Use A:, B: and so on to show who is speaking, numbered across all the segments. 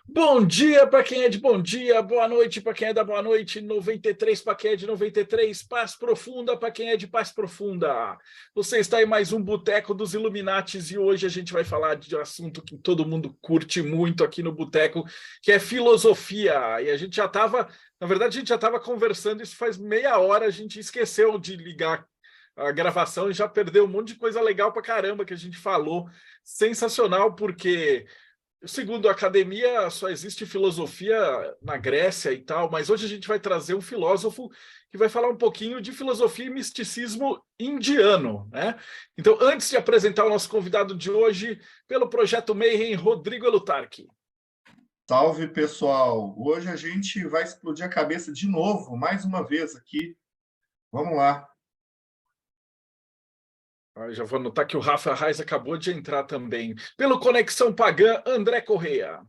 A: Bom dia para quem é de bom dia, boa noite para quem é da boa noite, 93 para quem é de 93, paz profunda para quem é de paz profunda. Você está em mais um Boteco dos Illuminates e hoje a gente vai falar de um assunto que todo mundo curte muito aqui no Boteco, que é filosofia. E a gente já estava, na verdade, a gente já estava conversando isso faz meia hora, a gente esqueceu de ligar a gravação e já perdeu um monte de coisa legal para caramba que a gente falou. Sensacional, porque segundo a academia, só existe filosofia na Grécia e tal, mas hoje a gente vai trazer um filósofo que vai falar um pouquinho de filosofia e misticismo indiano, né? Então, antes de apresentar o nosso convidado de hoje, pelo Projeto Mayhem, Rodrigo Elutarque.
B: Salve, pessoal! Hoje a gente vai explodir a cabeça de novo, mais uma vez aqui. Vamos lá.
A: Já vou anotar que o Rafa Reis acabou de entrar também. Pelo Conexão Pagã, André Correia.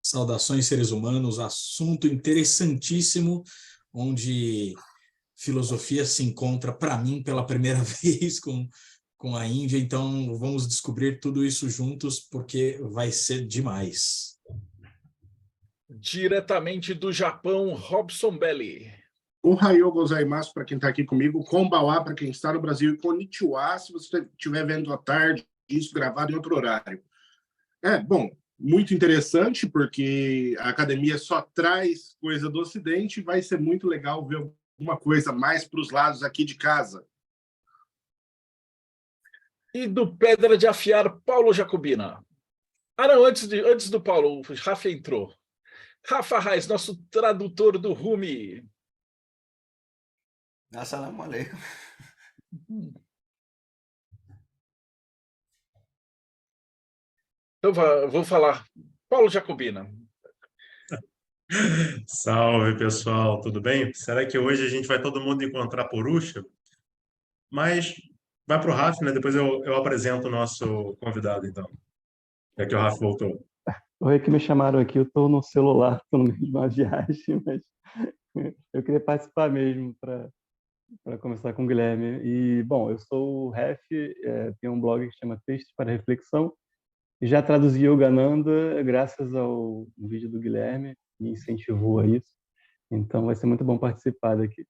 C: Saudações, seres humanos, assunto interessantíssimo, onde filosofia se encontra, para mim, pela primeira vez com a Índia. Então, vamos descobrir tudo isso juntos, porque vai ser demais.
A: Diretamente do Japão, Robson Belli.
D: Ohayou gozaimasu para quem está aqui comigo, Konbawa para quem está no Brasil e Konnichiwa se você estiver vendo à tarde, isso gravado em outro horário. Bom, muito interessante, porque a academia só traz coisa do Ocidente, vai ser muito legal ver alguma coisa mais para os lados aqui de casa.
A: E do Pedra de Afiar, Paulo Jacobina. Ah, não, antes do Paulo, o Rafa entrou. Rafa Reis, nosso tradutor do Rumi.
E: Assalamu alaikum.
A: Então, vou falar. Paulo Jacobina.
F: Salve, pessoal, tudo bem? Será que hoje a gente vai todo mundo encontrar Purusha? Mas vai para o Rafa, né? Depois eu apresento o nosso convidado, então. Já que o Rafa voltou.
G: Oi, que me chamaram aqui, eu estou no celular, estou no meio de uma viagem, mas eu queria participar mesmo para conversar com o Guilherme. E, bom, eu sou o Ref, tenho um blog que chama Textos para Reflexão, e já traduzi Yogananda graças ao vídeo do Guilherme, me incentivou a isso, então vai ser muito bom participar daqui.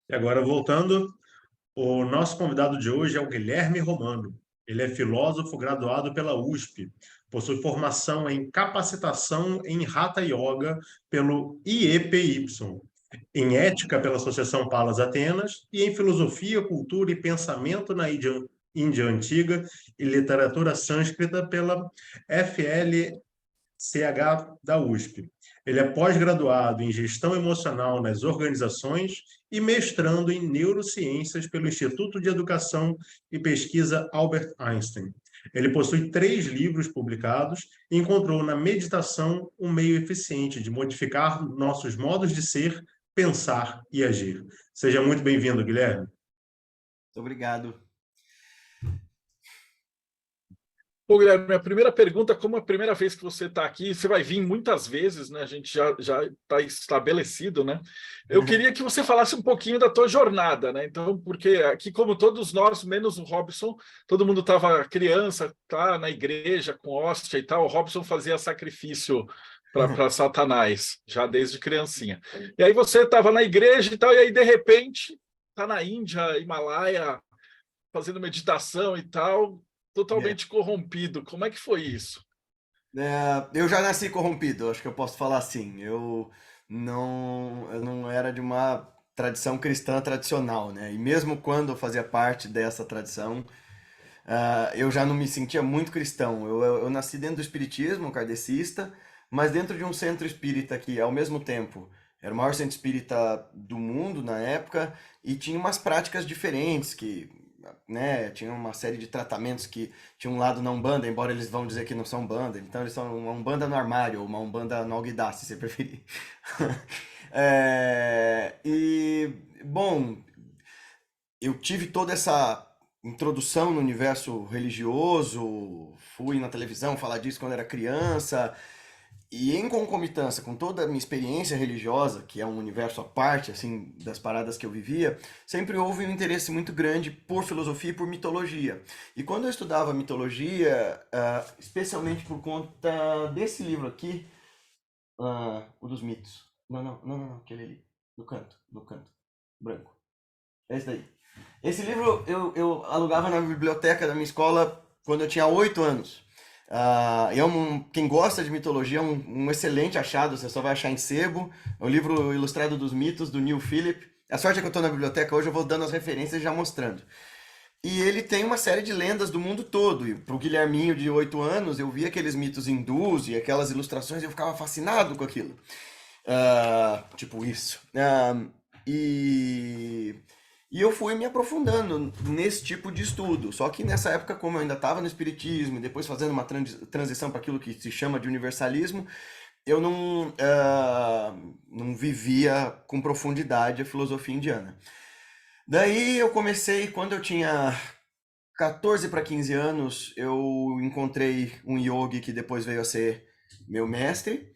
F: E agora, voltando, o nosso convidado de hoje é o Guilherme Romano. Ele é filósofo graduado pela USP, possui formação em capacitação em Hatha Yoga pelo IEPY, em ética pela Associação Palas Atenas e em filosofia, cultura e pensamento na Índia Antiga e literatura sânscrita pela FLCH da USP. Ele é pós-graduado em gestão emocional nas organizações e mestrando em neurociências pelo Instituto de Educação e Pesquisa Albert Einstein. Ele possui 3 livros publicados e encontrou na meditação um meio eficiente de modificar nossos modos de ser, pensar e agir. Seja muito bem-vindo, Guilherme.
E: Muito obrigado.
A: Pô, Guilherme, minha primeira pergunta, como é a primeira vez que você está aqui, você vai vir muitas vezes, né? A gente já está estabelecido, né? Eu queria que você falasse um pouquinho da tua jornada, né? Então, porque aqui, como todos nós, menos o Robson, todo mundo estava criança, tá na igreja com hóstia e tal, o Robson fazia sacrifício para Satanás, já desde criancinha. E aí você estava na igreja e tal, e aí, de repente, está na Índia, Himalaia, fazendo meditação e tal, totalmente corrompido. Como é que foi isso?
E: Eu já nasci corrompido, acho que eu posso falar assim. Eu não era de uma tradição cristã tradicional, né? E mesmo quando eu fazia parte dessa tradição, eu já não me sentia muito cristão. Eu nasci dentro do espiritismo, kardecista, mas dentro de um centro espírita que, ao mesmo tempo, era o maior centro espírita do mundo na época e tinha umas práticas diferentes que, né, tinha uma série de tratamentos que tinha um lado na Umbanda, embora eles vão dizer que não são Umbanda, então eles são uma Umbanda no armário, ou uma Umbanda no alguidar, se você preferir. Bom, eu tive toda essa introdução no universo religioso, fui na televisão falar disso quando era criança, E em concomitância com toda a minha experiência religiosa, que é um universo à parte, assim, das paradas que eu vivia, sempre houve um interesse muito grande por filosofia e por mitologia. E quando eu estudava mitologia, especialmente por conta desse livro aqui, o dos mitos. Não, aquele ali, no canto, branco. Esse daí. Esse livro eu alugava na biblioteca da minha escola quando eu tinha 8 anos. Quem gosta de mitologia é um excelente achado, você só vai achar em sebo. É o livro ilustrado dos mitos, do Neil Phillip. A sorte é que eu estou na biblioteca hoje, eu vou dando as referências e já mostrando. E ele tem uma série de lendas do mundo todo. E para o Guilherminho de 8 anos, eu via aqueles mitos hindus e aquelas ilustrações e eu ficava fascinado com aquilo. Tipo isso. E eu fui me aprofundando nesse tipo de estudo. Só que nessa época, como eu ainda estava no espiritismo, e depois fazendo uma transição para aquilo que se chama de universalismo, eu não vivia com profundidade a filosofia indiana. Daí eu comecei, quando eu tinha 14 para 15 anos, eu encontrei um yogi que depois veio a ser meu mestre,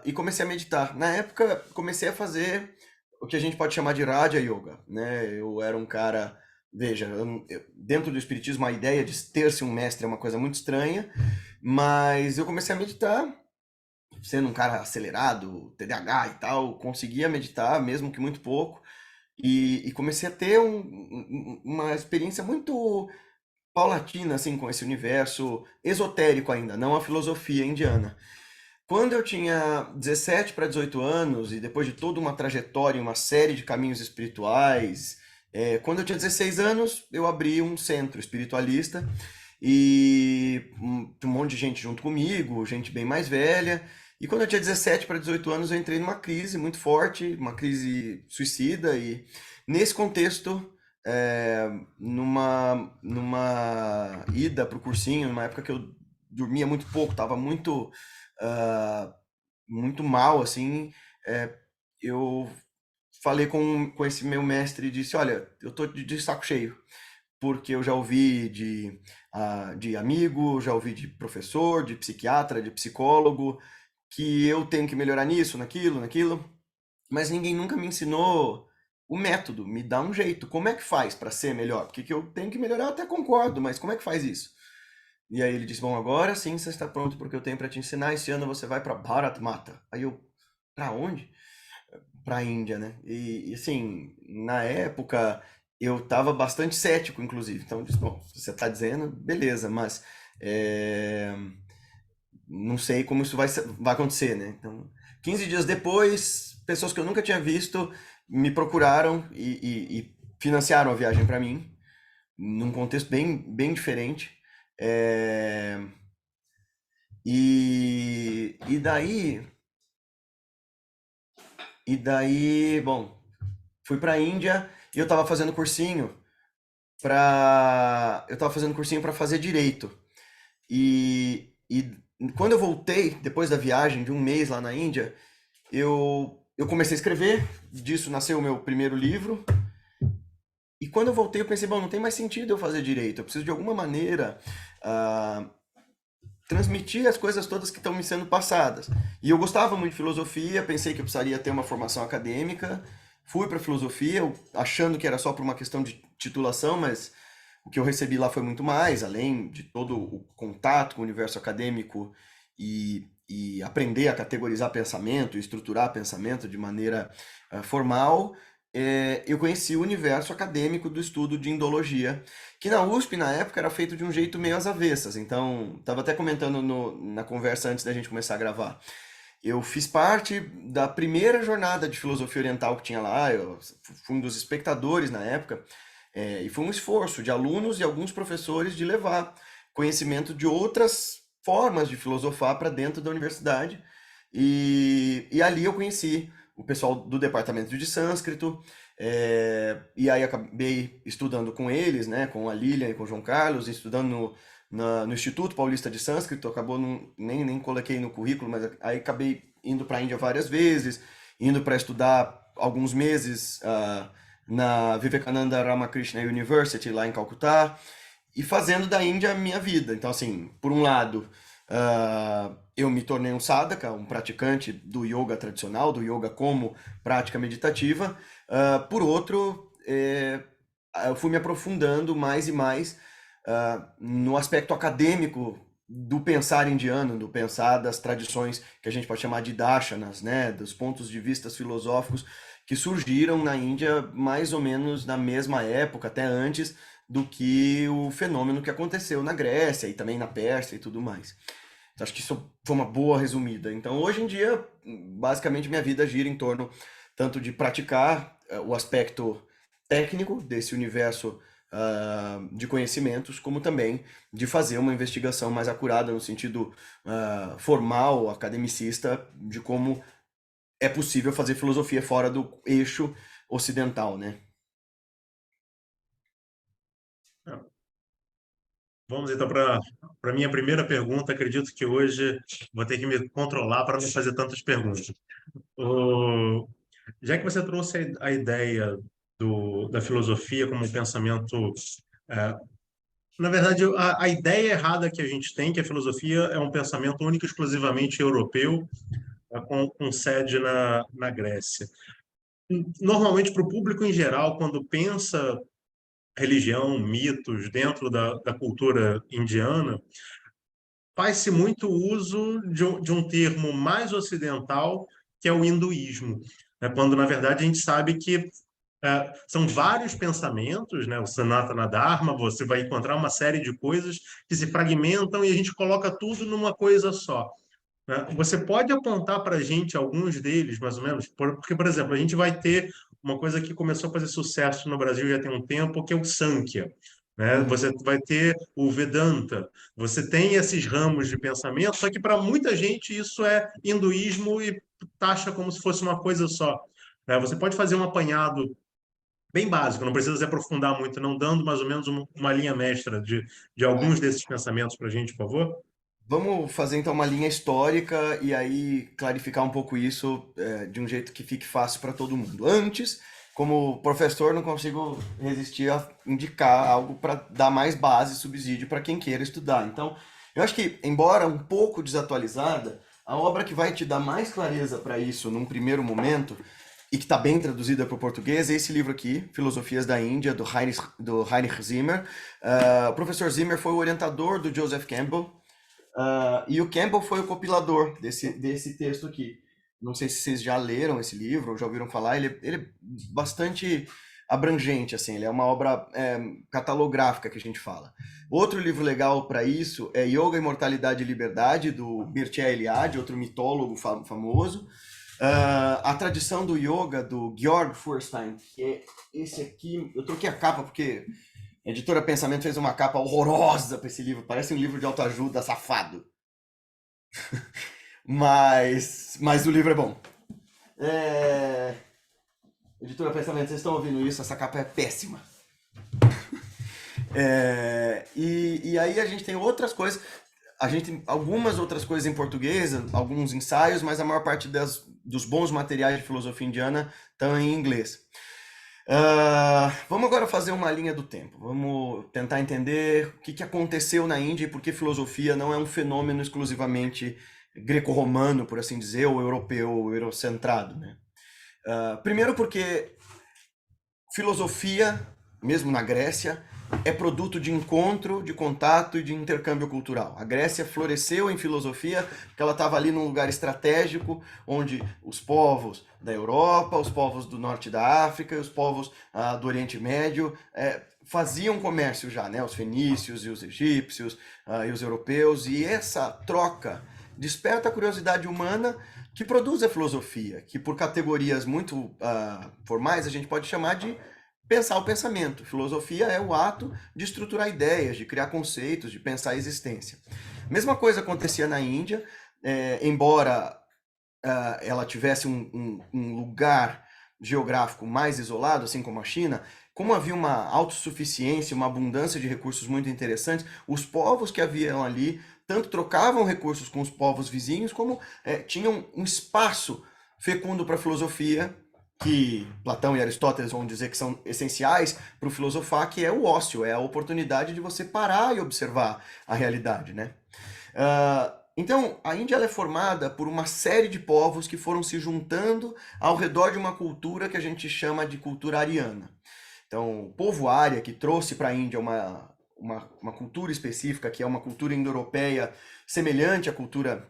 E: e comecei a meditar. Na época, comecei a fazer o que a gente pode chamar de Raja Yoga, né? Eu era um cara, veja, dentro do espiritismo a ideia de ter-se um mestre é uma coisa muito estranha, mas eu comecei a meditar, sendo um cara acelerado, TDAH e tal, conseguia meditar, mesmo que muito pouco, e comecei a ter uma experiência muito paulatina, assim, com esse universo esotérico ainda, não a filosofia indiana. Quando eu tinha 17 para 18 anos, e depois de toda uma trajetória, uma série de caminhos espirituais, quando eu tinha 16 anos, eu abri um centro espiritualista, e um monte de gente junto comigo, gente bem mais velha. E quando eu tinha 17 para 18 anos, eu entrei numa crise muito forte, uma crise suicida, e nesse contexto, numa ida para o cursinho, numa época que eu dormia muito pouco, estava muito muito mal, assim, eu falei com esse meu mestre e disse, olha, eu tô de saco cheio, porque eu já ouvi de amigo, já ouvi de professor, de psiquiatra, de psicólogo, que eu tenho que melhorar nisso, naquilo, mas ninguém nunca me ensinou o método, me dá um jeito, como é que faz para ser melhor? Porque que eu tenho que melhorar, eu até concordo, mas como é que faz isso? E aí ele disse, bom, agora sim você está pronto porque eu tenho para te ensinar, esse ano você vai para Bharat Mata. Aí eu, para onde? Para a Índia, né? E assim, na época eu estava bastante cético, inclusive. Então eu disse, bom, se você está dizendo, beleza, mas não sei como isso vai acontecer, né? Então, 15 dias depois, pessoas que eu nunca tinha visto me procuraram e financiaram a viagem para mim, num contexto bem diferente. E daí, bom, fui para a Índia e eu estava fazendo cursinho para fazer direito. E quando eu voltei, depois da viagem de um mês lá na Índia, eu comecei a escrever, disso nasceu o meu primeiro livro. E quando eu voltei, eu pensei, bom, não tem mais sentido eu fazer direito, eu preciso de alguma maneira transmitir as coisas todas que estão me sendo passadas. E eu gostava muito de filosofia, pensei que eu precisaria ter uma formação acadêmica, fui para filosofia, achando que era só por uma questão de titulação, mas o que eu recebi lá foi muito mais, além de todo o contato com o universo acadêmico e aprender a categorizar pensamento, estruturar pensamento de maneira formal. Eu conheci o universo acadêmico do estudo de indologia, que na USP, na época, era feito de um jeito meio às avessas. Então, estava até comentando na conversa antes da gente começar a gravar. Eu fiz parte da primeira jornada de filosofia oriental que tinha lá, eu fui um dos espectadores na época, e foi um esforço de alunos e alguns professores de levar conhecimento de outras formas de filosofar para dentro da universidade. E ali eu conheci o pessoal do departamento de sânscrito, e aí acabei estudando com eles, né, com a Lilian e com o João Carlos, estudando no Instituto Paulista de Sânscrito, acabou, nem coloquei no currículo, mas aí acabei indo para a Índia várias vezes, indo para estudar alguns meses na Vivekananda Ramakrishna University, lá em Calcutá, e fazendo da Índia a minha vida. Então, assim, por um lado, eu me tornei um sadhaka, um praticante do yoga tradicional, do yoga como prática meditativa. Por outro, eu fui me aprofundando mais e mais no aspecto acadêmico do pensar indiano, do pensar das tradições que a gente pode chamar de darshanas, né, dos pontos de vista filosóficos que surgiram na Índia mais ou menos na mesma época, até antes do que o fenômeno que aconteceu na Grécia e também na Pérsia e tudo mais. Então, acho que isso foi uma boa resumida. Então, hoje em dia, basicamente, minha vida gira em torno tanto de praticar o aspecto técnico desse universo de conhecimentos, como também de fazer uma investigação mais acurada no sentido formal, academicista, de como é possível fazer filosofia fora do eixo ocidental, né?
F: Vamos então para a minha primeira pergunta. Acredito que hoje vou ter que me controlar para não fazer tantas perguntas. Já que você trouxe a ideia da filosofia como um pensamento. Na verdade, a ideia errada que a gente tem, que a filosofia é um pensamento único e exclusivamente europeu, com sede na Grécia. Normalmente, para o público em geral, quando pensa religião, mitos dentro da cultura indiana, faz-se muito uso de um termo mais ocidental, que é o hinduísmo, né? Quando, na verdade, a gente sabe que são vários pensamentos, né? O Sanatana Dharma, você vai encontrar uma série de coisas que se fragmentam e a gente coloca tudo numa coisa só, né? Você pode apontar para a gente alguns deles, mais ou menos? Porque, por exemplo, a gente vai ter uma coisa que começou a fazer sucesso no Brasil já tem um tempo, que é o Sankhya, né? Você vai ter o Vedanta, você tem esses ramos de pensamento, só que para muita gente isso é hinduísmo e taxa como se fosse uma coisa só, né? Você pode fazer um apanhado bem básico, não precisa se aprofundar muito, não, dando mais ou menos uma linha mestra de alguns desses pensamentos para a gente, por favor?
E: Vamos fazer então uma linha histórica e aí clarificar um pouco isso de um jeito que fique fácil para todo mundo. Antes, como professor, não consigo resistir a indicar algo para dar mais base e subsídio para quem queira estudar. Então, eu acho que, embora um pouco desatualizada, a obra que vai te dar mais clareza para isso num primeiro momento e que está bem traduzida para o português é esse livro aqui, Filosofias da Índia, do Heinrich Zimmer. O professor Zimmer foi o orientador do Joseph Campbell. E o Campbell foi o compilador desse texto aqui. Não sei se vocês já leram esse livro ou já ouviram falar. Ele é bastante abrangente, assim. Ele é uma obra catalográfica que a gente fala. Outro livro legal para isso é Yoga, Imortalidade e Liberdade, do Mircea Eliade, outro mitólogo famoso. A tradição do yoga, do Georg Feuerstein, que é esse aqui. Eu troquei a capa porque a editora Pensamento fez uma capa horrorosa para esse livro. Parece um livro de autoajuda safado. mas o livro é bom. Editora Pensamento, vocês estão ouvindo isso? Essa capa é péssima. E aí a gente tem outras coisas. A gente tem algumas outras coisas em português, alguns ensaios, mas a maior parte dos bons materiais de filosofia indiana estão em inglês. Vamos agora fazer uma linha do tempo. Vamos tentar entender o que aconteceu na Índia e por que filosofia não é um fenômeno exclusivamente greco-romano, por assim dizer, ou europeu, ou eurocentrado, né? Primeiro porque filosofia, mesmo na Grécia, é produto de encontro, de contato e de intercâmbio cultural. A Grécia floresceu em filosofia porque ela estava ali num lugar estratégico, onde os povos da Europa, os povos do norte da África e os povos do Oriente Médio faziam comércio já, né? Os fenícios e os egípcios e os europeus, e essa troca desperta a curiosidade humana que produz a filosofia, que por categorias muito formais a gente pode chamar de pensar o pensamento. Filosofia é o ato de estruturar ideias, de criar conceitos, de pensar a existência. Mesma coisa acontecia na Índia, embora ela tivesse um lugar geográfico mais isolado, assim como a China, como havia uma autossuficiência, uma abundância de recursos muito interessantes, os povos que haviam ali tanto trocavam recursos com os povos vizinhos, como tinham um espaço fecundo para a filosofia, que Platão e Aristóteles vão dizer que são essenciais para o filosofar, que é o ócio, é a oportunidade de você parar e observar a realidade, né? Então, a Índia ela é formada por uma série de povos que foram se juntando ao redor de uma cultura que a gente chama de cultura ariana. Então, o povo ária que trouxe para a Índia uma cultura específica, que é uma cultura indo-europeia semelhante à cultura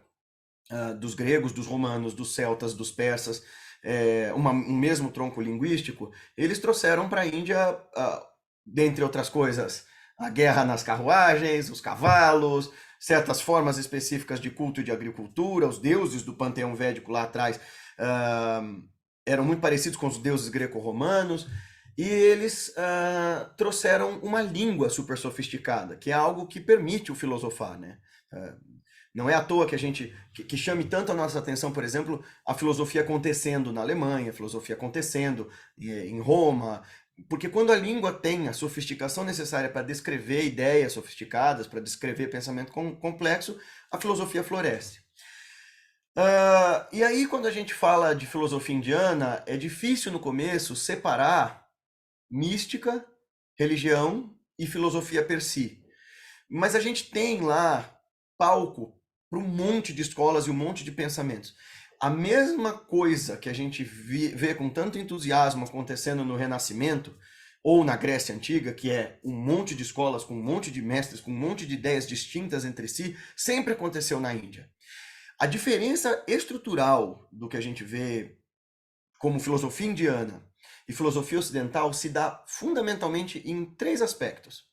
E: dos gregos, dos romanos, dos celtas, dos persas, um mesmo tronco linguístico, eles trouxeram para a Índia, dentre outras coisas, a guerra nas carruagens, os cavalos, certas formas específicas de culto e de agricultura. Os deuses do panteão védico lá atrás eram muito parecidos com os deuses greco-romanos, e eles trouxeram uma língua super sofisticada, que é algo que permite o filosofar, né? Não é à toa que a gente que chame tanto a nossa atenção, por exemplo, a filosofia acontecendo na Alemanha, a filosofia acontecendo em Roma, porque quando a língua tem a sofisticação necessária para descrever ideias sofisticadas, para descrever pensamento complexo, a filosofia floresce. E aí, quando a gente fala de filosofia indiana, é difícil no começo separar mística, religião e filosofia per si. Mas a gente tem lá palco para um monte de escolas e um monte de pensamentos. A mesma coisa que a gente vê com tanto entusiasmo acontecendo no Renascimento ou na Grécia Antiga, que é um monte de escolas com um monte de mestres, com um monte de ideias distintas entre si, sempre aconteceu na Índia. A diferença estrutural do que a gente vê como filosofia indiana e filosofia ocidental se dá fundamentalmente em 3 aspectos.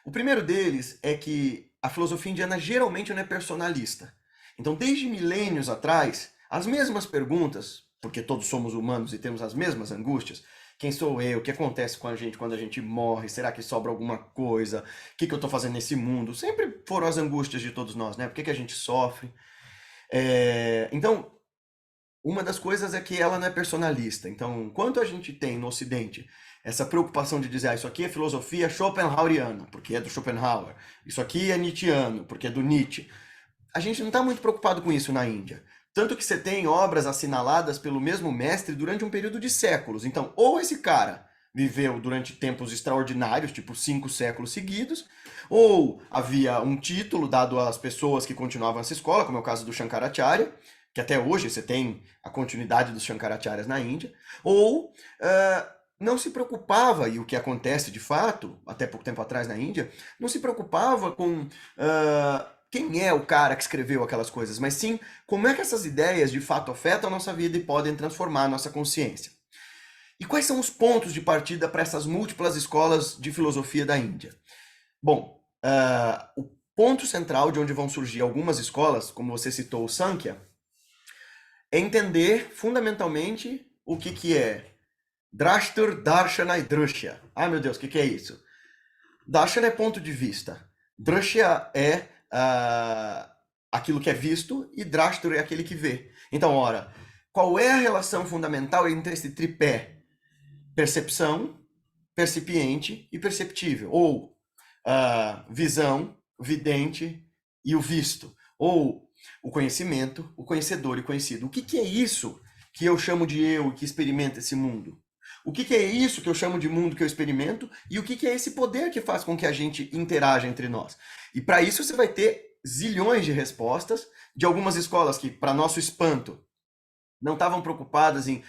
E: O primeiro deles é que a filosofia indiana geralmente não é personalista. Então, desde milênios atrás, as mesmas perguntas, porque todos somos humanos e temos as mesmas angústias, quem sou eu? O que acontece com a gente quando a gente morre? Será que sobra alguma coisa? O que eu estou fazendo nesse mundo? Sempre foram as angústias de todos nós, né? Por que a gente sofre? Então, uma das coisas é que ela não é personalista. Então, enquanto a gente tem no Ocidente essa preocupação de dizer, isso aqui é filosofia schopenhaueriana, porque é do Schopenhauer, isso aqui é nietzscheano, porque é do Nietzsche, a gente não está muito preocupado com isso na Índia. Tanto que você tem obras assinaladas pelo mesmo mestre durante um período de séculos. Então, ou esse cara viveu durante tempos extraordinários, tipo 5 séculos seguidos, ou havia um título dado às pessoas que continuavam essa escola, como é o caso do Shankaracharya, que até hoje você tem a continuidade dos Shankaracharyas na Índia, ou não se preocupava, e o que acontece de fato, até pouco tempo atrás na Índia, não se preocupava com quem é o cara que escreveu aquelas coisas, mas sim como é que essas ideias de fato afetam a nossa vida e podem transformar a nossa consciência. E quais são os pontos de partida para essas múltiplas escolas de filosofia da Índia? Bom, o ponto central de onde vão surgir algumas escolas, como você citou o Sankhya, é entender fundamentalmente o que é Drashtur, Darshana e Drishya. Ah, meu Deus, o que é isso? Darshana é ponto de vista. Drishya é aquilo que é visto e Drashtur é aquele que vê. Então, ora, qual é a relação fundamental entre esse tripé? Percepção, percipiente e perceptível. Ou visão, vidente e o visto. Ou o conhecimento, o conhecedor e o conhecido. O que é isso que eu chamo de eu e que experimenta esse mundo? O que é isso que eu chamo de mundo que eu experimento? E o que é esse poder que faz com que a gente interaja entre nós? E para isso você vai ter zilhões de respostas de algumas escolas que, para nosso espanto, não estavam preocupadas em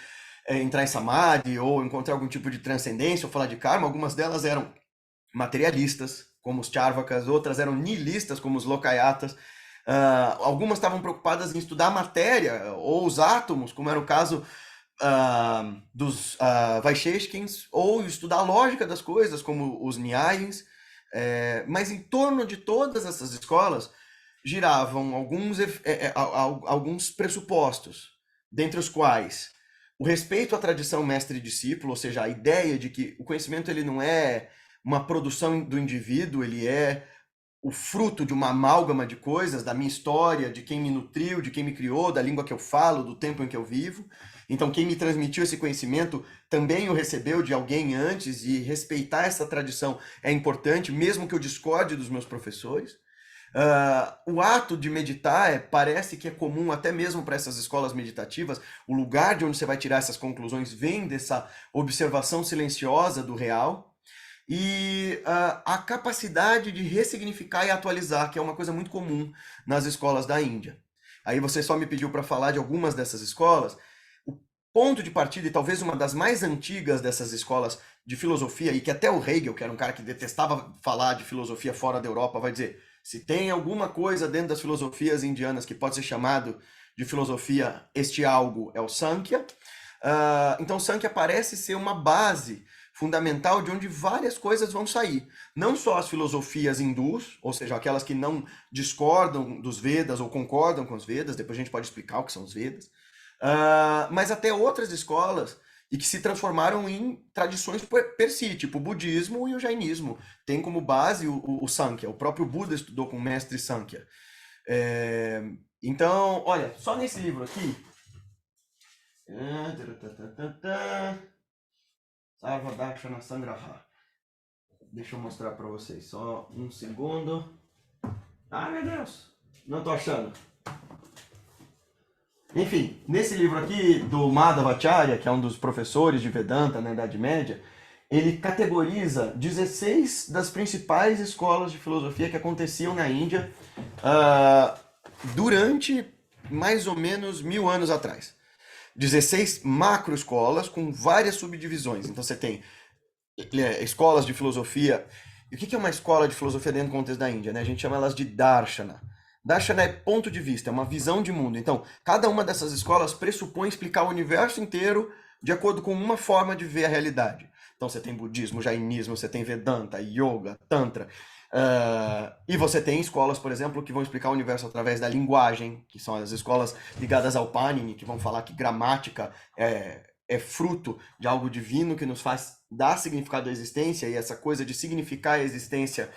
E: entrar em samadhi ou encontrar algum tipo de transcendência ou falar de karma. Algumas delas eram materialistas, como os charvakas, outras eram nihilistas, como os lokayatas. Algumas estavam preocupadas em estudar a matéria ou os átomos, como era o caso dos Vaisheshkins, ou estudar a lógica das coisas, como os Nyayins. Mas em torno de todas essas escolas giravam alguns pressupostos, dentre os quais o respeito à tradição mestre-discípulo, ou seja, a ideia de que o conhecimento ele não é uma produção do indivíduo, ele é o fruto de uma amálgama de coisas, da minha história, de quem me nutriu, de quem me criou, da língua que eu falo, do tempo em que eu vivo. Então, quem me transmitiu esse conhecimento também o recebeu de alguém antes, e respeitar essa tradição é importante, mesmo que eu discorde dos meus professores. O ato de meditar parece que é comum até mesmo para essas escolas meditativas. O lugar de onde você vai tirar essas conclusões vem dessa observação silenciosa do real. e a capacidade de ressignificar e atualizar, que é uma coisa muito comum nas escolas da Índia. Aí você só me pediu para falar de algumas dessas escolas. O ponto de partida, e talvez uma das mais antigas dessas escolas de filosofia, e que até o Hegel, que era um cara que detestava falar de filosofia fora da Europa, vai dizer, se tem alguma coisa dentro das filosofias indianas que pode ser chamado de filosofia, este algo é o Sankhya. Então, Sankhya parece ser uma base fundamental de onde várias coisas vão sair. Não só as filosofias hindus, ou seja, aquelas que não discordam dos Vedas ou concordam com os Vedas, depois a gente pode explicar o que são os Vedas, mas até outras escolas e que se transformaram em tradições per si, tipo o budismo e o jainismo. Tem como base o Sankhya, o próprio Buda estudou com o mestre Sankhya. Então, olha, só nesse livro aqui, Sarva Dakshana Sangraha. Deixa eu mostrar para vocês, só um segundo. Ai, meu Deus, não tô achando. Enfim, nesse livro aqui do Madhvacharya, que é um dos professores de Vedanta na Idade Média, ele categoriza 16 das principais escolas de filosofia que aconteciam na Índia durante mais ou menos 1000 anos atrás. 16 macroescolas com várias subdivisões. Então você tem escolas de filosofia. E o que é uma escola de filosofia dentro do contexto da Índia, né? A gente chama elas de Darshana. Darshana é ponto de vista, é uma visão de mundo. Então, cada uma dessas escolas pressupõe explicar o universo inteiro de acordo com uma forma de ver a realidade. Então você tem budismo, jainismo, você tem Vedanta, yoga, tantra. E você tem escolas, por exemplo, que vão explicar o universo através da linguagem, que são as escolas ligadas ao Panini, que vão falar que gramática é fruto de algo divino que nos faz dar significado à existência, e essa coisa de significar a existência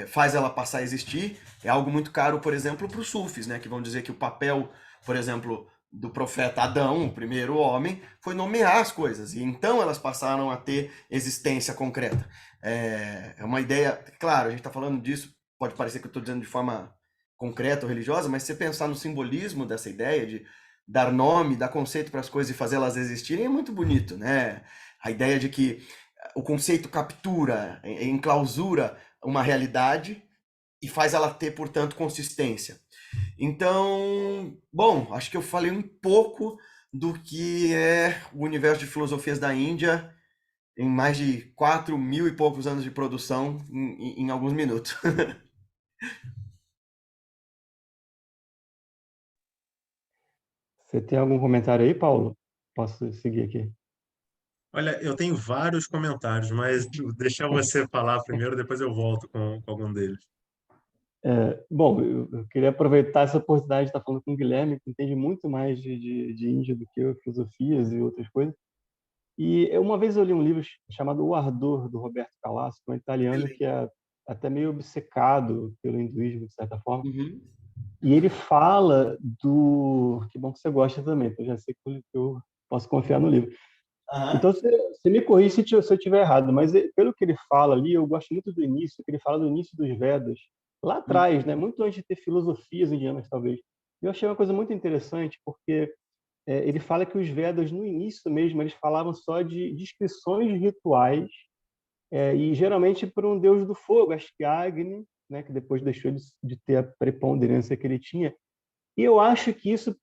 E: faz ela passar a existir. É algo muito caro, por exemplo, para os sufis, né, que vão dizer que o papel, por exemplo, do profeta Adão, o primeiro homem, foi nomear as coisas, e então elas passaram a ter existência concreta. É uma ideia, claro, a gente está falando disso, pode parecer que eu estou dizendo de forma concreta ou religiosa, mas se você pensar no simbolismo dessa ideia de dar nome, dar conceito para as coisas e fazê-las existirem, é muito bonito, né? A ideia de que o conceito captura, enclausura uma realidade e faz ela ter, portanto, consistência. Então, bom, acho que eu falei um pouco do que é o universo de filosofias da Índia em mais de 4.000 e poucos anos de produção em alguns minutos.
G: Você tem algum comentário aí, Paulo? Posso seguir aqui?
F: Olha, eu tenho vários comentários, mas deixa você falar primeiro, depois eu volto com algum deles.
G: Bom, eu queria aproveitar essa oportunidade de estar falando com o Guilherme, que entende muito mais de Índia do que eu, filosofias e outras coisas. E uma vez eu li um livro chamado O Ardor, do Roberto Calasso, que é um italiano que é até meio obcecado pelo hinduísmo, de certa forma.
E: Uhum.
G: E ele fala do... Que bom que você gosta também, então eu já sei que eu posso confiar no livro. Então, você me corrige se eu estiver errado, mas pelo que ele fala ali, eu gosto muito do início, que ele fala do início dos Vedas, lá atrás, né? Muito antes de ter filosofias indianas, talvez. Eu achei uma coisa muito interessante, porque ele fala que os Vedas, no início mesmo, eles falavam só de descrições de rituais, e geralmente por um deus do fogo, acho que Agni, né? Que depois deixou de ter a preponderância que ele tinha. E eu acho que isso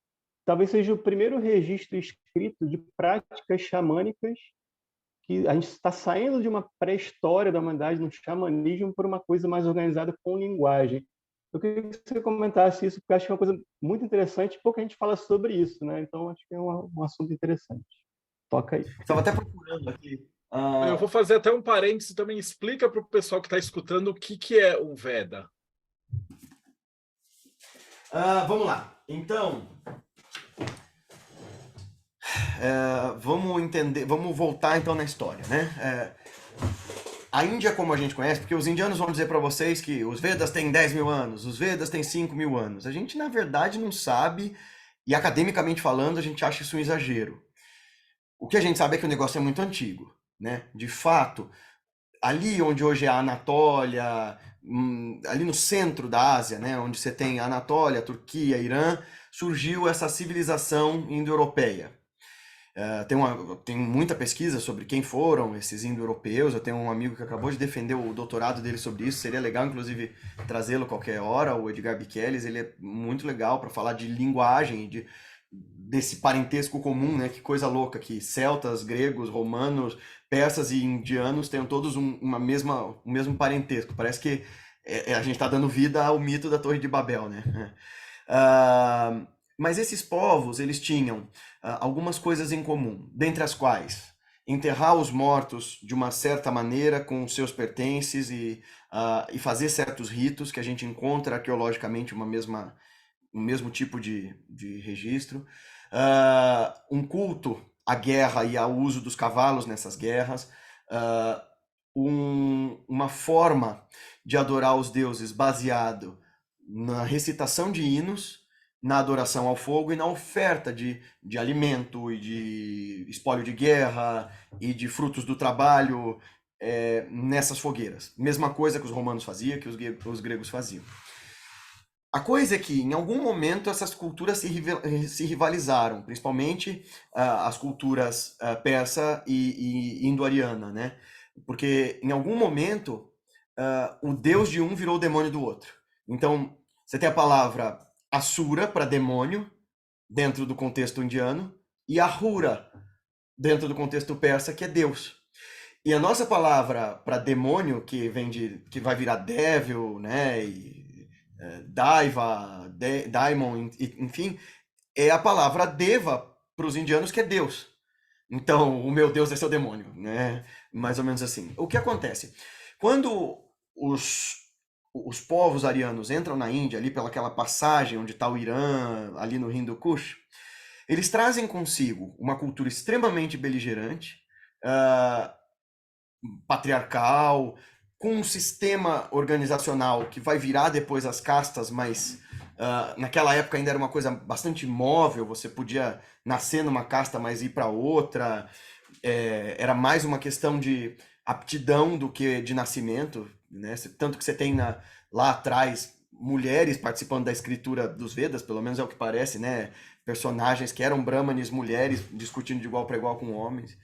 G: talvez seja o primeiro registro escrito de práticas xamânicas, que a gente está saindo de uma pré-história da humanidade, no xamanismo, por uma coisa mais organizada com linguagem. Eu queria que você comentasse isso, porque acho que é uma coisa muito interessante, pouca gente fala sobre isso, né? Então, acho que é um assunto interessante. Toca aí.
E: Estava até procurando aqui.
A: Eu vou fazer até um parênteses também. Explica para o pessoal que está escutando o que é um Veda.
E: Vamos lá. Então, vamos entender, vamos voltar então na história, né? A Índia, como a gente conhece, porque os indianos vão dizer para vocês que os Vedas têm 10.000 anos, os Vedas têm 5.000 anos. A gente, na verdade, não sabe, e academicamente falando, a gente acha isso um exagero. O que a gente sabe é que o negócio é muito antigo, né? De fato, ali onde hoje é a Anatólia, ali no centro da Ásia, né? Onde você tem a Anatólia, Turquia, Irã, surgiu essa civilização indo-europeia. Tem muita pesquisa sobre quem foram esses indo-europeus. Eu tenho um amigo que acabou de defender o doutorado dele sobre isso. Seria legal, inclusive, trazê-lo qualquer hora, o Edgar Biqueles. Ele é muito legal para falar de linguagem, desse parentesco comum, né? Que coisa louca, que celtas, gregos, romanos, persas e indianos tenham todos um mesmo parentesco. Parece que a gente está dando vida ao mito da Torre de Babel, né? Mas esses povos, eles tinham algumas coisas em comum, dentre as quais enterrar os mortos de uma certa maneira com os seus pertences e fazer certos ritos que a gente encontra arqueologicamente um mesmo tipo de registro. Um culto à guerra e ao uso dos cavalos nessas guerras. Uma forma de adorar os deuses baseado na recitação de hinos, na adoração ao fogo e na oferta de alimento e de espólio de guerra e de frutos do trabalho nessas fogueiras. Mesma coisa que os romanos faziam, que os gregos faziam. A coisa é que, em algum momento, essas culturas se rivalizaram, principalmente as culturas persa e indo-ariana, né? Porque, em algum momento, o deus de um virou o demônio do outro. Então, você tem a palavra Asura para demônio, dentro do contexto indiano, e Ahura, dentro do contexto persa, que é Deus. E a nossa palavra para demônio, que vai virar devil, né, e daiva, daimon, enfim, é a palavra deva para os indianos, que é Deus. Então, o meu Deus é seu demônio, né? Mais ou menos assim. O que acontece? Quando os povos arianos entram na Índia, ali pelaquela passagem onde está o Irã, ali no Hindu Kush, eles trazem consigo uma cultura extremamente beligerante, patriarcal, com um sistema organizacional que vai virar depois as castas, mas naquela época ainda era uma coisa bastante móvel, você podia nascer numa casta, mas ir para outra, era mais uma questão de aptidão do que de nascimento, né? Tanto que você tem lá atrás mulheres participando da escritura dos Vedas, pelo menos é o que parece, né? Personagens que eram brahmanes, mulheres, discutindo de igual para igual com homens.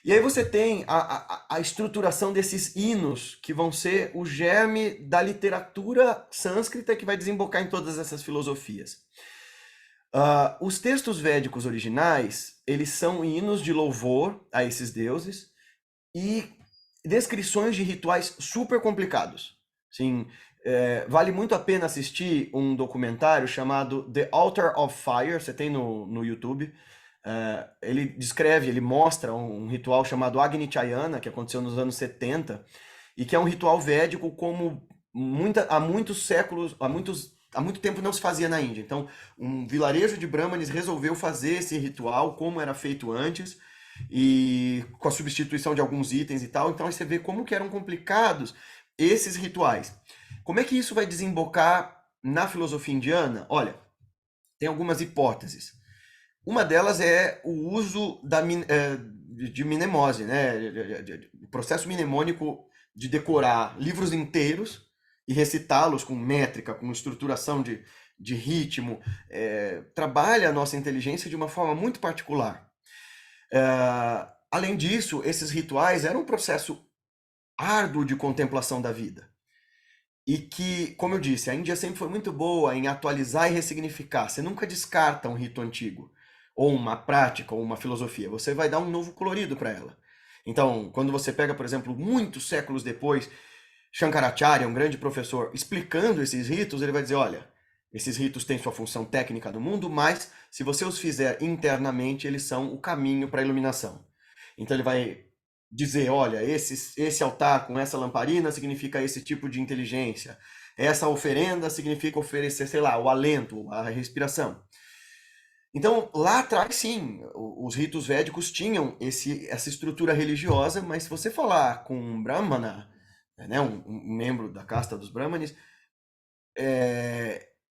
E: E aí você tem a estruturação desses hinos, que vão ser o germe da literatura sânscrita que vai desembocar em todas essas filosofias. Os textos védicos originais, eles são hinos de louvor a esses deuses e descrições de rituais super complicados. Assim, vale muito a pena assistir um documentário chamado The Altar of Fire, você tem no YouTube. Ele mostra um ritual chamado Agni Chayana, que aconteceu nos anos 70, e que é um ritual védico como há muitos séculos, há muito tempo não se fazia na Índia. Então, um vilarejo de brahmanes resolveu fazer esse ritual como era feito antes, e com a substituição de alguns itens e tal. Então, aí você vê como que eram complicados esses rituais. Como é que isso vai desembocar na filosofia indiana? Olha, tem algumas hipóteses. Uma delas é o uso de mnemose, né? O processo mnemônico de decorar livros inteiros e recitá-los com métrica, com estruturação de ritmo, trabalha a nossa inteligência de uma forma muito particular. Além disso, esses rituais eram um processo árduo de contemplação da vida. E que, como eu disse, a Índia sempre foi muito boa em atualizar e ressignificar. Você nunca descarta um rito antigo, ou uma prática, ou uma filosofia. Você vai dar um novo colorido para ela. Então, quando você pega, por exemplo, muitos séculos depois, Shankaracharya, um grande professor, explicando esses ritos, ele vai dizer, olha, esses ritos têm sua função técnica no mundo, mas se você os fizer internamente, eles são o caminho para a iluminação. Então ele vai dizer, olha, esse altar com essa lamparina significa esse tipo de inteligência. Essa oferenda significa oferecer, sei lá, o alento, a respiração. Então, lá atrás, sim, os ritos védicos tinham essa estrutura religiosa, mas se você falar com um brahmana, né, um membro da casta dos brahmanes,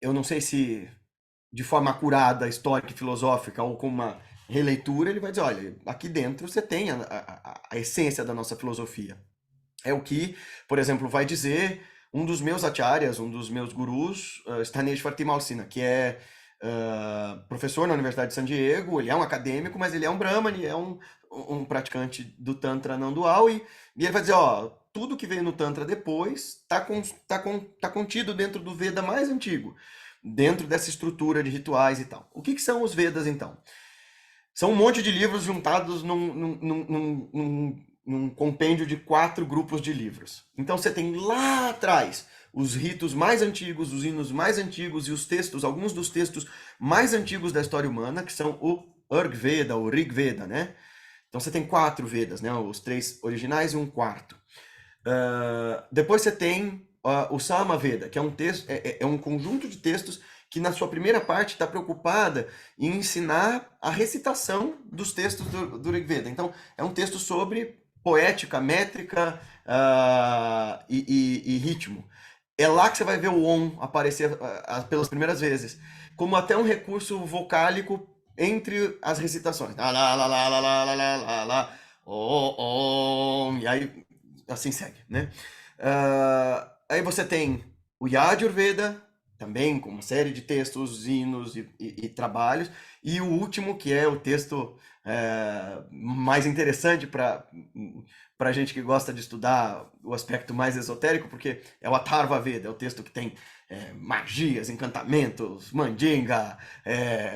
E: eu não sei se de forma acurada, histórica e filosófica, ou com uma releitura, ele vai dizer, olha, aqui dentro você tem a essência da nossa filosofia. É o que, por exemplo, vai dizer um dos meus acharyas, um dos meus gurus, Staneshwar Timalsina, que é professor na Universidade de San Diego, ele é um acadêmico, mas ele é um Brahmani, é um praticante do Tantra não dual, e ele vai dizer, ó, tudo que veio no Tantra depois tá contido dentro do Veda mais antigo, dentro dessa estrutura de rituais e tal. O que são os Vedas, então? São um monte de livros juntados num compêndio de 4 grupos de livros. Então você tem lá atrás os ritos mais antigos, os hinos mais antigos e os textos, alguns dos textos mais antigos da história humana, que são o Rig Veda, o Rig Veda, né? Então você tem 4 Vedas, né? Os 3 originais e um quarto. Depois você tem o Sama Veda, que é um texto, é um conjunto de textos que na sua primeira parte está preocupada em ensinar a recitação dos textos do Rig Veda. Então, é um texto sobre poética, métrica e ritmo. É lá que você vai ver o Om aparecer pelas primeiras vezes, como até um recurso vocálico entre as recitações. Lá, lá, lá, lá, lá, lá, lá, lá, lá, Om, e aí assim segue, né? Aí você tem o Yajurveda, também com uma série de textos, hinos e trabalhos, e o último, que é o texto mais interessante para a gente que gosta de estudar o aspecto mais esotérico, porque é o Atharva Veda, é o texto que tem magias, encantamentos, mandinga,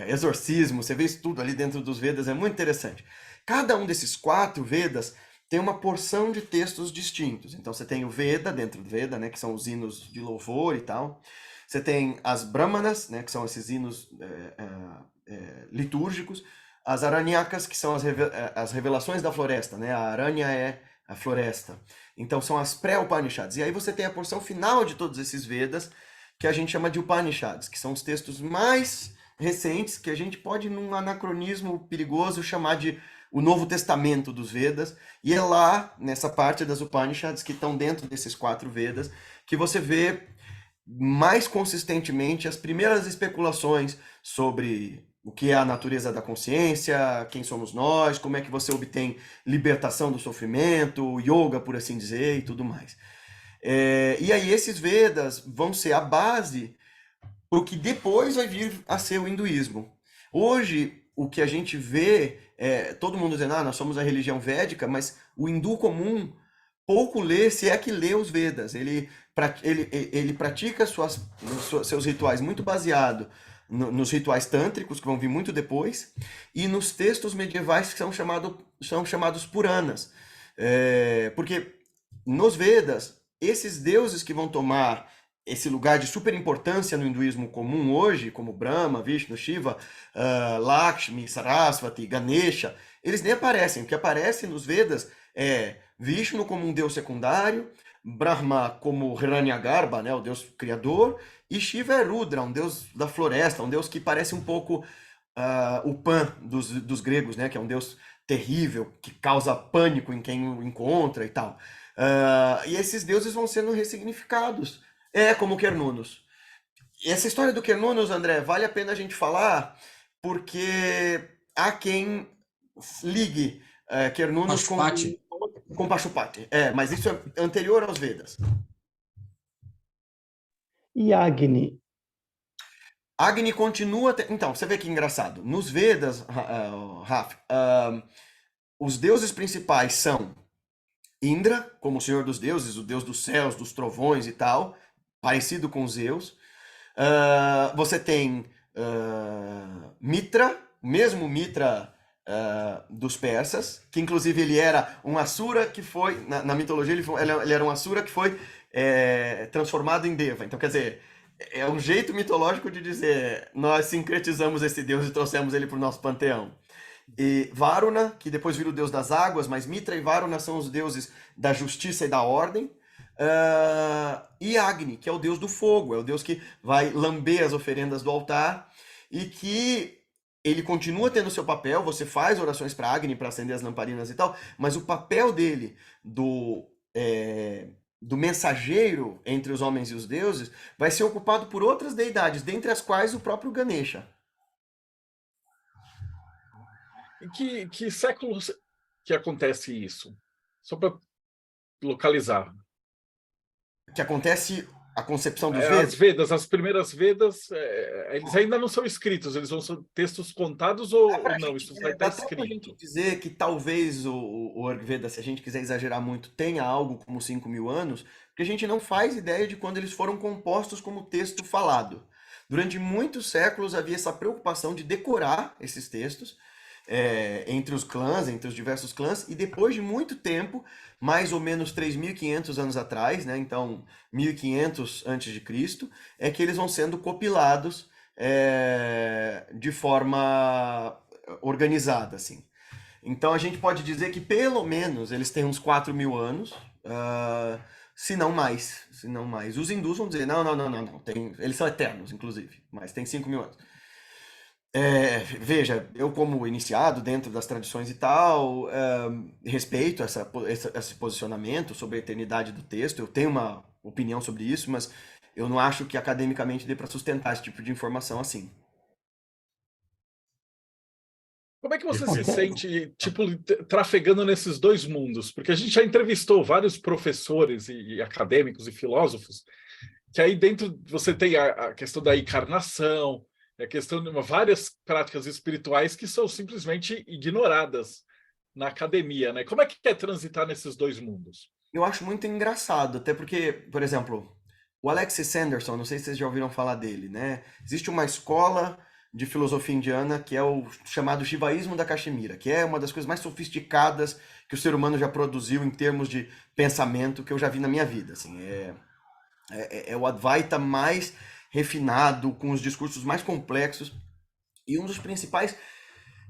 E: exorcismo, você vê isso tudo ali dentro dos Vedas, é muito interessante. Cada um desses 4 Vedas tem uma porção de textos distintos. Então você tem o Veda dentro do Veda, né, que são os hinos de louvor e tal. Você tem as Brahmanas, né, que são esses hinos litúrgicos. As Aranyakas, que são as revelações da floresta, né? A Aranya é a floresta. Então são as pré-Upanishads. E aí você tem a porção final de todos esses Vedas, que a gente chama de Upanishads, que são os textos mais recentes, que a gente pode, num anacronismo perigoso, chamar de o Novo Testamento dos Vedas, e é lá, nessa parte das Upanishads, que estão dentro desses 4 Vedas, que você vê mais consistentemente as primeiras especulações sobre o que é a natureza da consciência, quem somos nós, como é que você obtém libertação do sofrimento, yoga, por assim dizer, e tudo mais. E aí esses Vedas vão ser a base para o que depois vai vir a ser o hinduísmo. Hoje, o que a gente vê todo mundo dizendo, nós somos a religião védica, mas o hindu comum pouco lê, se é que lê os Vedas. Ele pratica seus rituais muito baseado nos rituais tântricos, que vão vir muito depois, e nos textos medievais que são chamados Puranas. Porque nos Vedas, esses deuses que vão tomar esse lugar de super importância no hinduísmo comum hoje, como Brahma, Vishnu, Shiva, Lakshmi, Sarasvati, Ganesha, eles nem aparecem. O que aparece nos Vedas é Vishnu como um deus secundário, Brahma como Hiranyagarbha, né, o deus criador, e Shiva é Rudra, um deus da floresta, um deus que parece um pouco o Pan dos gregos, né, que é um deus terrível, que causa pânico em quem o encontra e tal. E esses deuses vão sendo ressignificados. Como Cernunnos. E essa história do Cernunnos, André, vale a pena a gente falar, porque há quem ligue Cernunnos com Pashupati. Mas isso é anterior aos Vedas.
G: E Agni?
E: Agni continua... Então, você vê que engraçado. Nos Vedas, Raf, os deuses principais são Indra, como o senhor dos deuses, o deus dos céus, dos trovões e tal, parecido com Zeus. Você tem Mitra, o mesmo Mitra dos persas, que inclusive ele era um Asura que foi, na mitologia ele era um Asura que foi transformado em Deva. Então, quer dizer, é um jeito mitológico de dizer, nós sincretizamos esse deus e trouxemos ele para o nosso panteão. E Varuna, que depois vira o deus das águas, mas Mitra e Varuna são os deuses da justiça e da ordem. E Agni, que é o deus do fogo, é o deus que vai lamber as oferendas do altar, e que ele continua tendo seu papel, você faz orações para Agni, para acender as lamparinas e tal, mas o papel dele, do mensageiro entre os homens e os deuses, vai ser ocupado por outras deidades, dentre as quais o próprio Ganesha.
A: Em que século que acontece isso? Só para localizar.
E: Que acontece a concepção dos
A: As
E: Vedas?
A: Vedas, as primeiras Vedas, eles ainda não são escritos, eles vão ser textos contados ou não? Isso vai estar
E: Dá até pra gente
A: escrito.
E: dizer que talvez o Ayurveda, se a gente quiser exagerar muito, tenha algo como 5.000 anos, porque a gente não faz ideia de quando eles foram compostos como texto falado. Durante muitos séculos havia essa preocupação de decorar esses textos entre os clãs, entre os diversos clãs, e depois de muito tempo, mais ou menos 3.500 anos atrás, né, então 1.500 antes de Cristo, é que eles vão sendo compilados de forma organizada, assim. Então a gente pode dizer que pelo menos eles têm uns 4.000 anos, se não mais, se não mais. Os hindus vão dizer, não, eles são eternos, inclusive, mas tem 5.000 anos. Veja, eu como iniciado dentro das tradições e tal, respeito esse posicionamento sobre a eternidade do texto, eu tenho uma opinião sobre isso, mas eu não acho que academicamente dê para sustentar esse tipo de informação assim.
A: Como é que você se sente, tipo, trafegando nesses dois mundos? Porque a gente já entrevistou vários professores e acadêmicos e filósofos, que aí dentro você tem a questão da encarnação, a questão de várias práticas espirituais que são simplesmente ignoradas na academia, né? Como é que é transitar nesses dois mundos?
E: Eu acho muito engraçado, até porque, por exemplo, o Alexis Sanderson, não sei se vocês já ouviram falar dele, né? Existe uma escola de filosofia indiana que é o chamado Shivaísmo da Caxemira, que é uma das coisas mais sofisticadas que o ser humano já produziu em termos de pensamento que eu já vi na minha vida, assim. É o Advaita mais refinado, com os discursos mais complexos, e um dos principais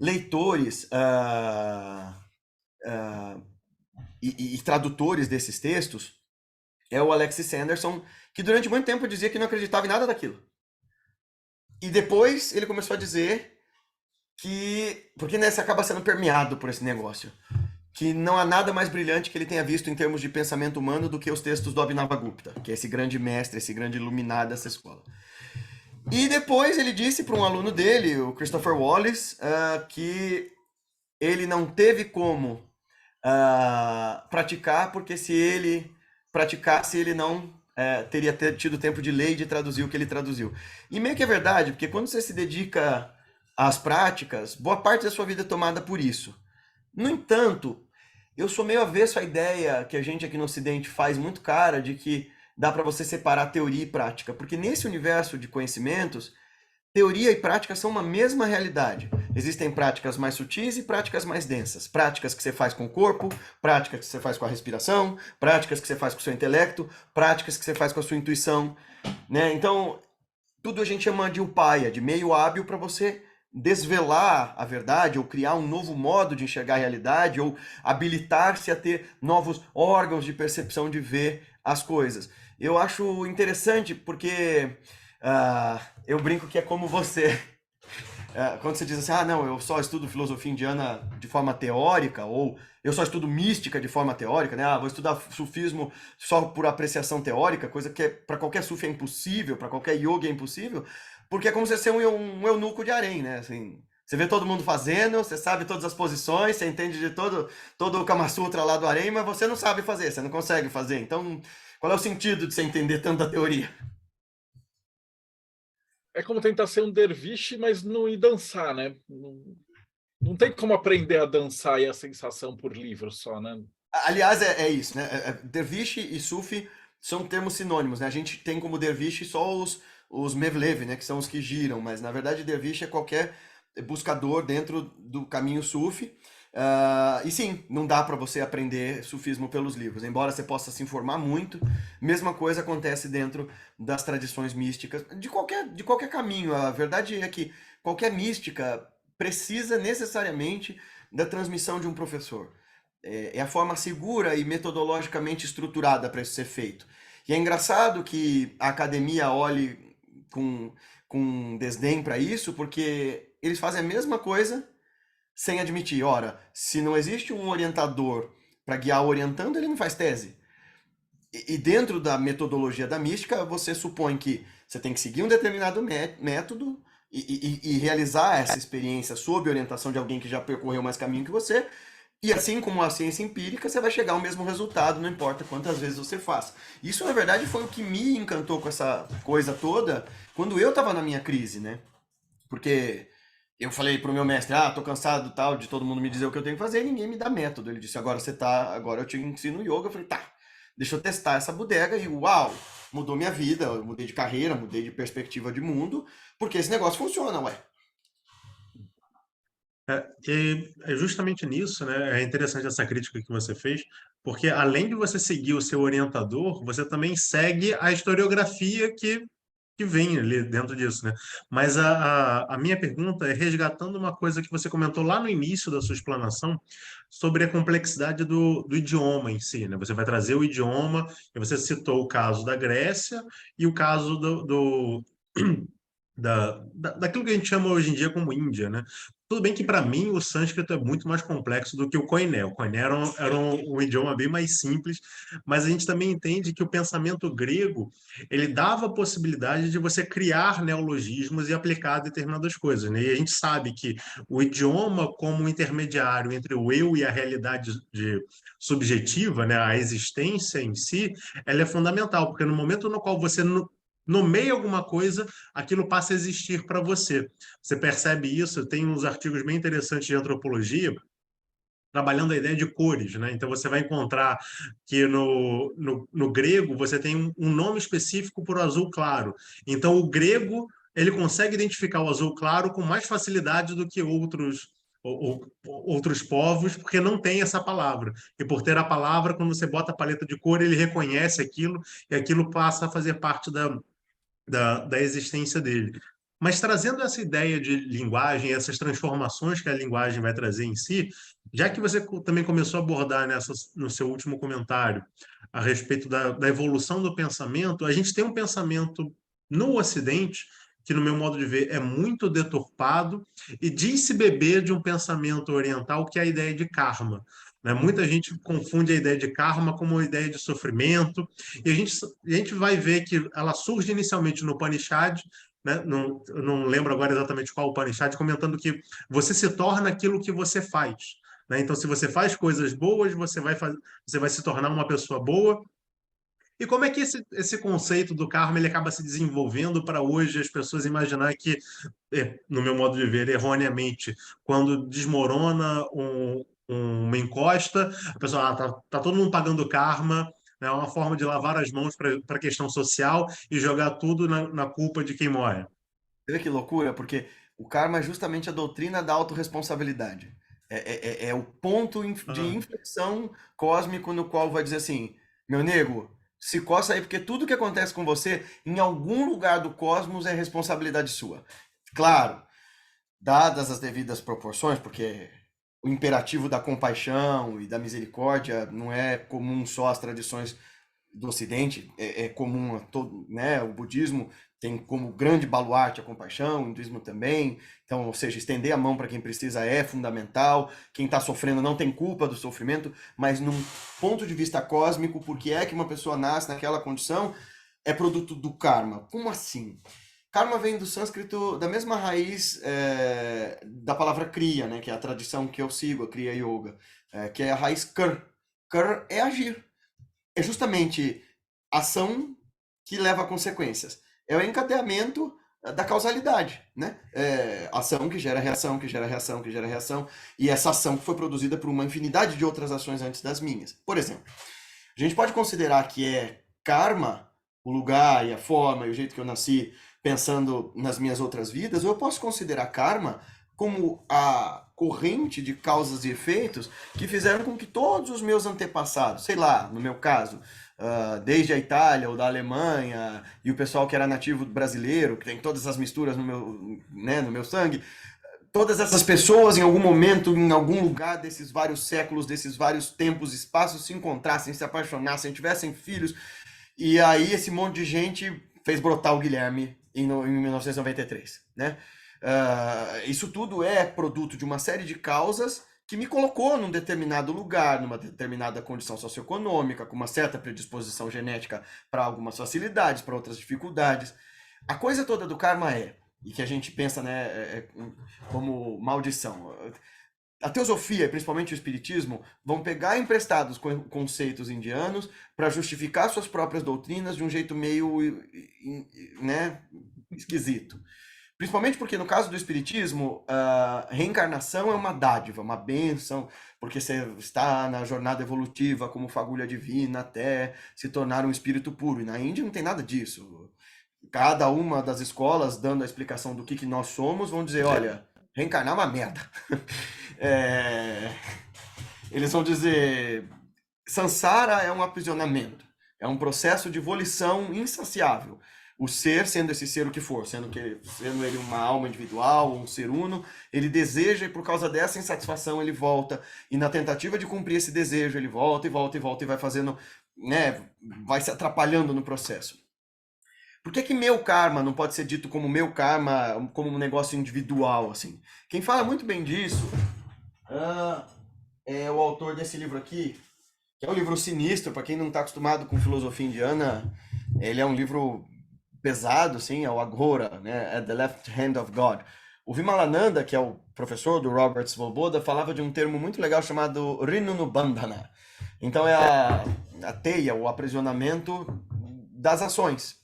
E: leitores e tradutores desses textos é o Alexis Sanderson, que durante muito tempo dizia que não acreditava em nada daquilo. E depois ele começou a dizer que, porque né, você acaba sendo permeado por esse negócio, que não há nada mais brilhante que ele tenha visto em termos de pensamento humano do que os textos do Abhinavagupta, que é esse grande mestre, esse grande iluminado dessa escola. E depois ele disse para um aluno dele, o Christopher Wallace, que ele não teve como praticar, porque se ele praticasse, ele não teria tido tempo de ler e de traduzir o que ele traduziu. E meio que é verdade, porque quando você se dedica às práticas, boa parte da sua vida é tomada por isso. No entanto, eu sou meio avesso à ideia que a gente aqui no Ocidente faz muito cara de que dá para você separar teoria e prática, porque nesse universo de conhecimentos, teoria e prática são uma mesma realidade. Existem práticas mais sutis e práticas mais densas. Práticas que você faz com o corpo, práticas que você faz com a respiração, práticas que você faz com o seu intelecto, práticas que você faz com a sua intuição, né? Então, tudo a gente chama de upaya, de meio hábil para você desvelar a verdade, ou criar um novo modo de enxergar a realidade, ou habilitar-se a ter novos órgãos de percepção de ver as coisas. Eu acho interessante porque eu brinco que é como você, quando você diz assim, não, eu só estudo filosofia indiana de forma teórica, ou eu só estudo mística de forma teórica, né? Vou estudar sufismo só por apreciação teórica, coisa que para qualquer sufi é impossível, para qualquer yogi é impossível, porque é como você ser um eunuco de harém, né? Assim, você vê todo mundo fazendo, você sabe todas as posições, você entende de todo o Kama Sutra lá do harém, mas você não sabe fazer, você não consegue fazer. Então, qual é o sentido de você entender tanta teoria?
A: É como tentar ser um derviche, mas não ir dançar, né? Não tem como aprender a dançar e a sensação por livro só, né?
E: Aliás, é isso, né? Derviche e sufi são termos sinônimos, né? A gente tem como derviche só os mevlev, né? Que são os que giram, mas na verdade derviche é qualquer buscador dentro do caminho sufi. E sim, não dá para você aprender sufismo pelos livros, embora você possa se informar muito. Mesma coisa acontece dentro das tradições místicas, de qualquer caminho. A verdade é que qualquer mística precisa necessariamente da transmissão de um professor. É a forma segura e metodologicamente estruturada para isso ser feito. E é engraçado que a academia olhe com desdém para isso, porque eles fazem a mesma coisa sem admitir. Ora, se não existe um orientador para guiar o orientando, ele não faz tese. E dentro da metodologia da mística, você supõe que você tem que seguir um determinado método e realizar essa experiência sob orientação de alguém que já percorreu mais caminho que você, E assim como a ciência empírica, você vai chegar ao mesmo resultado, não importa quantas vezes você faça. Isso, na verdade, foi o que me encantou com essa coisa toda quando eu estava na minha crise, né? Porque eu falei pro meu mestre, tô cansado tal de todo mundo me dizer o que eu tenho que fazer, e ninguém me dá método. Ele disse, agora eu te ensino yoga. Eu falei, tá, deixa eu testar essa bodega e uau, mudou minha vida, eu mudei de carreira, mudei de perspectiva de mundo, porque esse negócio funciona, ué.
F: E é justamente nisso, né? É interessante essa crítica que você fez, porque além de você seguir o seu orientador, você também segue a historiografia que vem ali dentro disso, né? Mas a minha pergunta é resgatando uma coisa que você comentou lá no início da sua explanação sobre a complexidade do idioma em si, né? Você vai trazer o idioma, e você citou o caso da Grécia e o caso daquilo que a gente chama hoje em dia como Índia, né? Tudo bem que para mim o sânscrito é muito mais complexo do que o Koiné. O Koiné era um idioma bem mais simples, mas a gente também entende que o pensamento grego ele dava a possibilidade de você criar neologismos e aplicar determinadas coisas, né? E a gente sabe que o idioma como intermediário entre o eu e a realidade subjetiva, né, a existência em si, ela é fundamental, porque no momento no qual você nomeia alguma coisa, aquilo passa a existir para você. Você percebe isso? Tem uns artigos bem interessantes de antropologia trabalhando a ideia de cores, né? Então você vai encontrar que no grego você tem um nome específico para o azul claro. Então o grego ele consegue identificar o azul claro com mais facilidade do que outros povos, porque não tem essa palavra. E por ter a palavra, quando você bota a paleta de cor, ele reconhece aquilo e aquilo passa a fazer parte da existência dele. Mas trazendo essa ideia de linguagem, essas transformações que a linguagem vai trazer em si, já que você também começou a abordar no seu último comentário a respeito da evolução do pensamento, a gente tem um pensamento no Ocidente que, no meu modo de ver, é muito deturpado e diz-se beber de um pensamento oriental que é a ideia de karma. Né? Muita gente confunde a ideia de karma como uma ideia de sofrimento, e a gente vai ver que ela surge inicialmente no Upanishad, né? Não, eu não lembro agora exatamente qual Upanishad, comentando que você se torna aquilo que você faz. Né? Então, se você faz coisas boas, você vai se tornar uma pessoa boa. E como é que esse conceito do karma ele acaba se desenvolvendo para hoje as pessoas imaginar que, no meu modo de ver, erroneamente, quando desmorona uma encosta, a pessoa, tá todo mundo pagando karma, né? É uma forma de lavar as mãos para a questão social e jogar tudo na culpa de quem morre.
E: Você vê que loucura? Porque o karma é justamente a doutrina da autorresponsabilidade. É o ponto de
F: Ah,
E: inflexão cósmico no qual vai dizer assim, meu nego, se coça aí, porque tudo que acontece com você, em algum lugar do cosmos, é responsabilidade sua. Claro, dadas as devidas proporções, porque o imperativo da compaixão e da misericórdia não é comum só às tradições do Ocidente, é comum a todo, né? O budismo tem como grande baluarte a compaixão, o hinduísmo também. Então, ou seja, estender a mão para quem precisa é fundamental. Quem está sofrendo não tem culpa do sofrimento, mas num ponto de vista cósmico, por que é que uma pessoa nasce naquela condição? É produto do karma. Como assim? Karma vem do sânscrito, da mesma raiz da palavra kriya, né? Que é a tradição que eu sigo, a Kriya Yoga, que é a raiz kar. Kar é agir. É justamente ação que leva a consequências. É o encadeamento da causalidade, né? Ação que gera reação, que gera reação, que gera reação. E essa ação que foi produzida por uma infinidade de outras ações antes das minhas. Por exemplo, a gente pode considerar que é karma, o lugar e a forma e o jeito que eu nasci pensando nas minhas outras vidas, ou eu posso considerar karma como a corrente de causas e efeitos que fizeram com que todos os meus antepassados, sei lá, no meu caso, desde a Itália ou da Alemanha, e o pessoal que era nativo brasileiro, que tem todas as misturas no meu sangue, todas essas pessoas em algum momento, em algum lugar desses vários séculos, desses vários tempos e espaços, se encontrassem, se apaixonassem, tivessem filhos, e aí esse monte de gente fez brotar o Guilherme em 1993, né? Isso tudo é produto de uma série de causas que me colocou num determinado lugar, numa determinada condição socioeconômica, com uma certa predisposição genética para algumas facilidades, para outras dificuldades. A coisa toda do karma e que a gente pensa, né, como maldição. a teosofia, principalmente o espiritismo, vão pegar emprestados conceitos indianos para justificar suas próprias doutrinas de um jeito meio, né, esquisito. Principalmente porque no caso do espiritismo, a reencarnação é uma dádiva, uma bênção, porque você está na jornada evolutiva como fagulha divina até se tornar um espírito puro. E na Índia não tem nada disso. Cada uma das escolas, dando a explicação do que nós somos, vão dizer, olha, reencarnar é uma merda. Eles vão dizer, Sansara é um aprisionamento, é um processo de volição insaciável. O ser, sendo esse ser o que for, sendo ele uma alma individual, um ser uno, ele deseja e por causa dessa insatisfação ele volta. E na tentativa de cumprir esse desejo, ele volta e volta e volta e vai fazendo, né, vai se atrapalhando no processo. Por que meu karma não pode ser dito como meu karma, como um negócio individual, assim? Quem fala muito bem disso é o autor desse livro aqui, que é um livro sinistro, para quem não está acostumado com filosofia indiana, ele é um livro pesado, assim, é o Aghora, né? At the Left Hand of God. O Vimalananda, que é o professor do Robert Svoboda, falava de um termo muito legal chamado Rinunubandhana. Então é a teia, o aprisionamento das ações.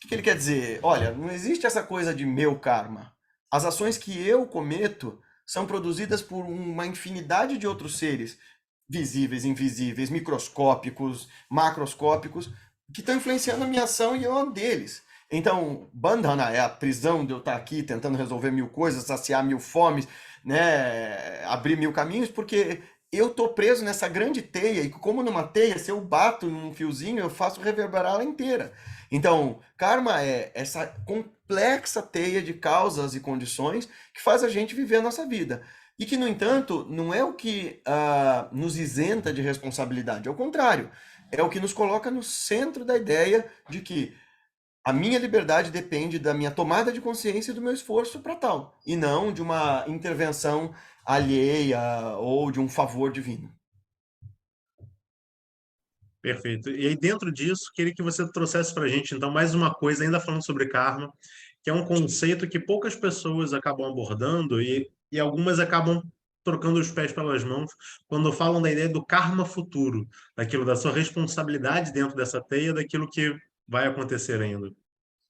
E: O que ele quer dizer? Olha, não existe essa coisa de meu karma. As ações que eu cometo são produzidas por uma infinidade de outros seres, visíveis, invisíveis, microscópicos, macroscópicos, que estão influenciando a minha ação e eu a deles. Então, bandhana é a prisão de eu estar aqui tentando resolver 1000 coisas, saciar 1000 fomes, né, abrir 1000 caminhos, porque eu estou preso nessa grande teia, e como numa teia, se eu bato num fiozinho, eu faço reverberar ela inteira. Então, karma é essa complexa teia de causas e condições que faz a gente viver a nossa vida. E que, no entanto, não é o que nos isenta de responsabilidade. Ao contrário, é o que nos coloca no centro da ideia de que a minha liberdade depende da minha tomada de consciência e do meu esforço para tal, e não de uma intervenção alheia ou de um favor divino.
F: Perfeito. E aí, dentro disso, queria que você trouxesse para a gente, então, mais uma coisa, ainda falando sobre karma, que é um conceito que poucas pessoas acabam abordando e algumas acabam trocando os pés pelas mãos quando falam da ideia do karma futuro, daquilo da sua responsabilidade dentro dessa teia, daquilo que vai acontecer ainda.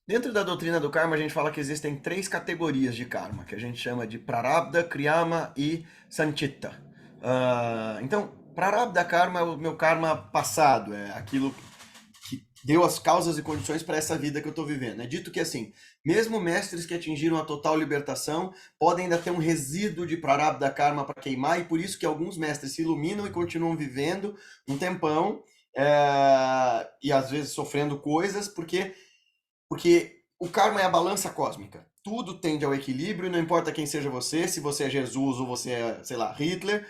E: Dentro da doutrina do karma, a gente fala que existem 3 categorias de karma, que a gente chama de prarabdha, kriyama e sanchitta. Então, prarabdha karma é o meu karma passado, é aquilo que deu as causas e condições para essa vida que eu estou vivendo. É dito que, assim, mesmo mestres que atingiram a total libertação podem ainda ter um resíduo de prarabdha karma para queimar, e por isso que alguns mestres se iluminam e continuam vivendo um tempão, e às vezes sofrendo coisas, porque o karma é a balança cósmica. Tudo tende ao equilíbrio, não importa quem seja você, se você é Jesus ou você é, sei lá, Hitler,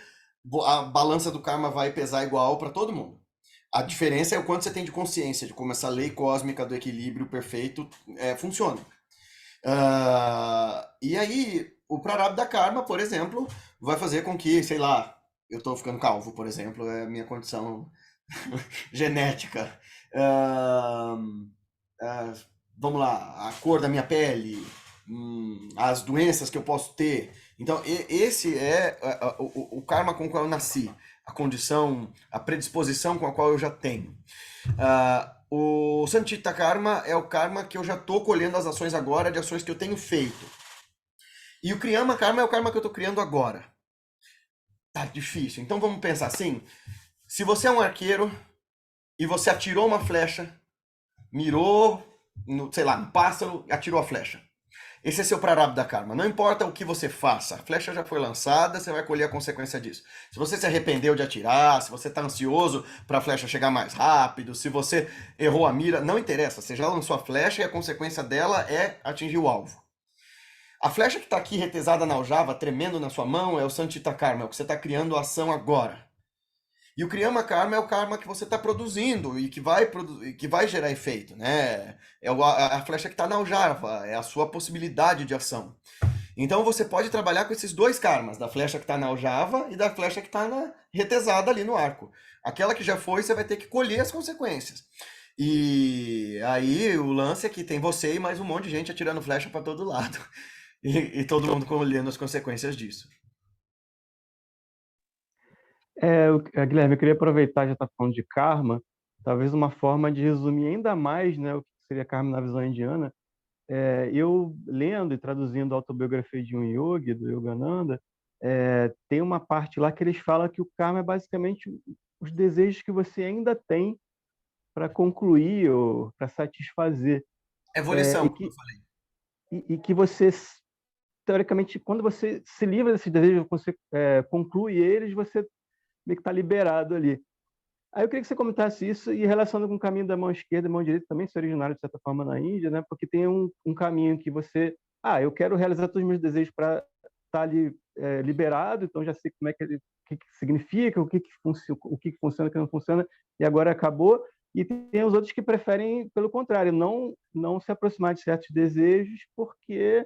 E: a balança do karma vai pesar igual para todo mundo. A diferença é o quanto você tem de consciência de como essa lei cósmica do equilíbrio perfeito funciona. E aí, o prarabdha karma, por exemplo, vai fazer com que, sei lá, eu estou ficando calvo, por exemplo, é a minha condição genética. Vamos lá, a cor da minha pele, as doenças que eu posso ter. Então, esse é o karma com o qual eu nasci, a condição, a predisposição com a qual eu já tenho. O sanchitta karma é o karma que eu já estou colhendo as ações agora, de ações que eu tenho feito. E o kriyama karma é o karma que eu estou criando agora. Tá difícil. Então vamos pensar assim, se você é um arqueiro e você atirou uma flecha, mirou no pássaro, atirou a flecha. Esse é seu prarabdha karma. Não importa o que você faça, a flecha já foi lançada, você vai colher a consequência disso. Se você se arrependeu de atirar, se você está ansioso para a flecha chegar mais rápido, se você errou a mira, não interessa. Você já lançou a flecha e a consequência dela é atingir o alvo. A flecha que está aqui retesada na aljava, tremendo na sua mão, é o sanchitta karma, é o que você está criando a ação agora. E o kriyama karma é o karma que você está produzindo e que vai gerar efeito, né? É a flecha que está na aljava, é a sua possibilidade de ação. Então você pode trabalhar com esses 2 karmas, da flecha que está na aljava e da flecha que está retesada ali no arco. Aquela que já foi, você vai ter que colher as consequências. E aí o lance é que tem você e mais um monte de gente atirando flecha para todo lado. E todo mundo colhendo as consequências disso.
G: Guilherme, eu queria aproveitar, já está falando de karma, talvez uma forma de resumir ainda mais, né, o que seria karma na visão indiana. Eu lendo e traduzindo a autobiografia de um yogi, do Yogananda, tem uma parte lá que eles falam que o karma é basicamente os desejos que você ainda tem para concluir ou para satisfazer.
E: Evolução,
G: E
E: como eu
G: que,
E: falei.
G: e que você, teoricamente, quando você se livra desses desejos, você conclui eles, você meio que está liberado ali. Aí eu queria que você comentasse isso e relacionando com o caminho da mão esquerda e mão direita também, se originário de certa forma na Índia, né? Porque tem um caminho que você, eu quero realizar todos os meus desejos para estar ali liberado, então já sei como é que o que significa, o que funciona, o que não funciona, e agora acabou. E tem os outros que preferem, pelo contrário, não se aproximar de certos desejos porque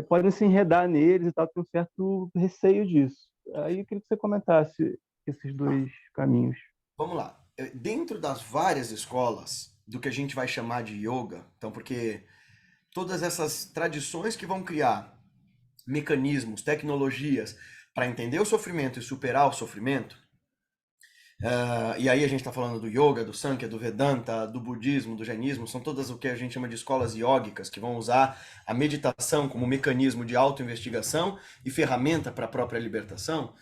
G: podem se enredar neles e tal, tem um certo receio disso. Aí eu queria que você comentasse esses dois caminhos.
E: Vamos lá. Dentro das várias escolas do que a gente vai chamar de yoga, então, porque todas essas tradições que vão criar mecanismos, tecnologias para entender o sofrimento e superar o sofrimento, e aí a gente está falando do yoga, do Sankhya, do Vedanta, do budismo, do jainismo, são todas o que a gente chama de escolas yógicas, que vão usar a meditação como mecanismo de autoinvestigação e ferramenta para a própria libertação.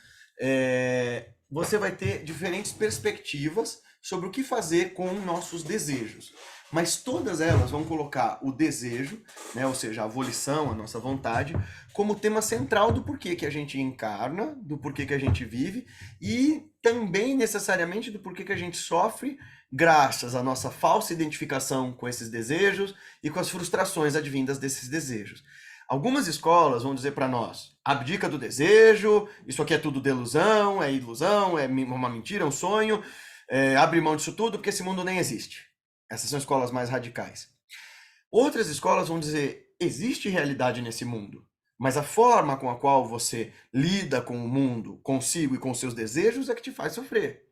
E: Você vai ter diferentes perspectivas sobre o que fazer com nossos desejos. Mas todas elas vão colocar o desejo, né, ou seja, a volição, a nossa vontade, como tema central do porquê que a gente encarna, do porquê que a gente vive e também necessariamente do porquê que a gente sofre graças à nossa falsa identificação com esses desejos e com as frustrações advindas desses desejos. Algumas escolas vão dizer para nós, abdica do desejo, isso aqui é tudo delusão, é ilusão, é uma mentira, é um sonho, abre mão disso tudo porque esse mundo nem existe. Essas são escolas mais radicais. Outras escolas vão dizer, existe realidade nesse mundo, mas a forma com a qual você lida com o mundo, consigo e com seus desejos é que te faz sofrer.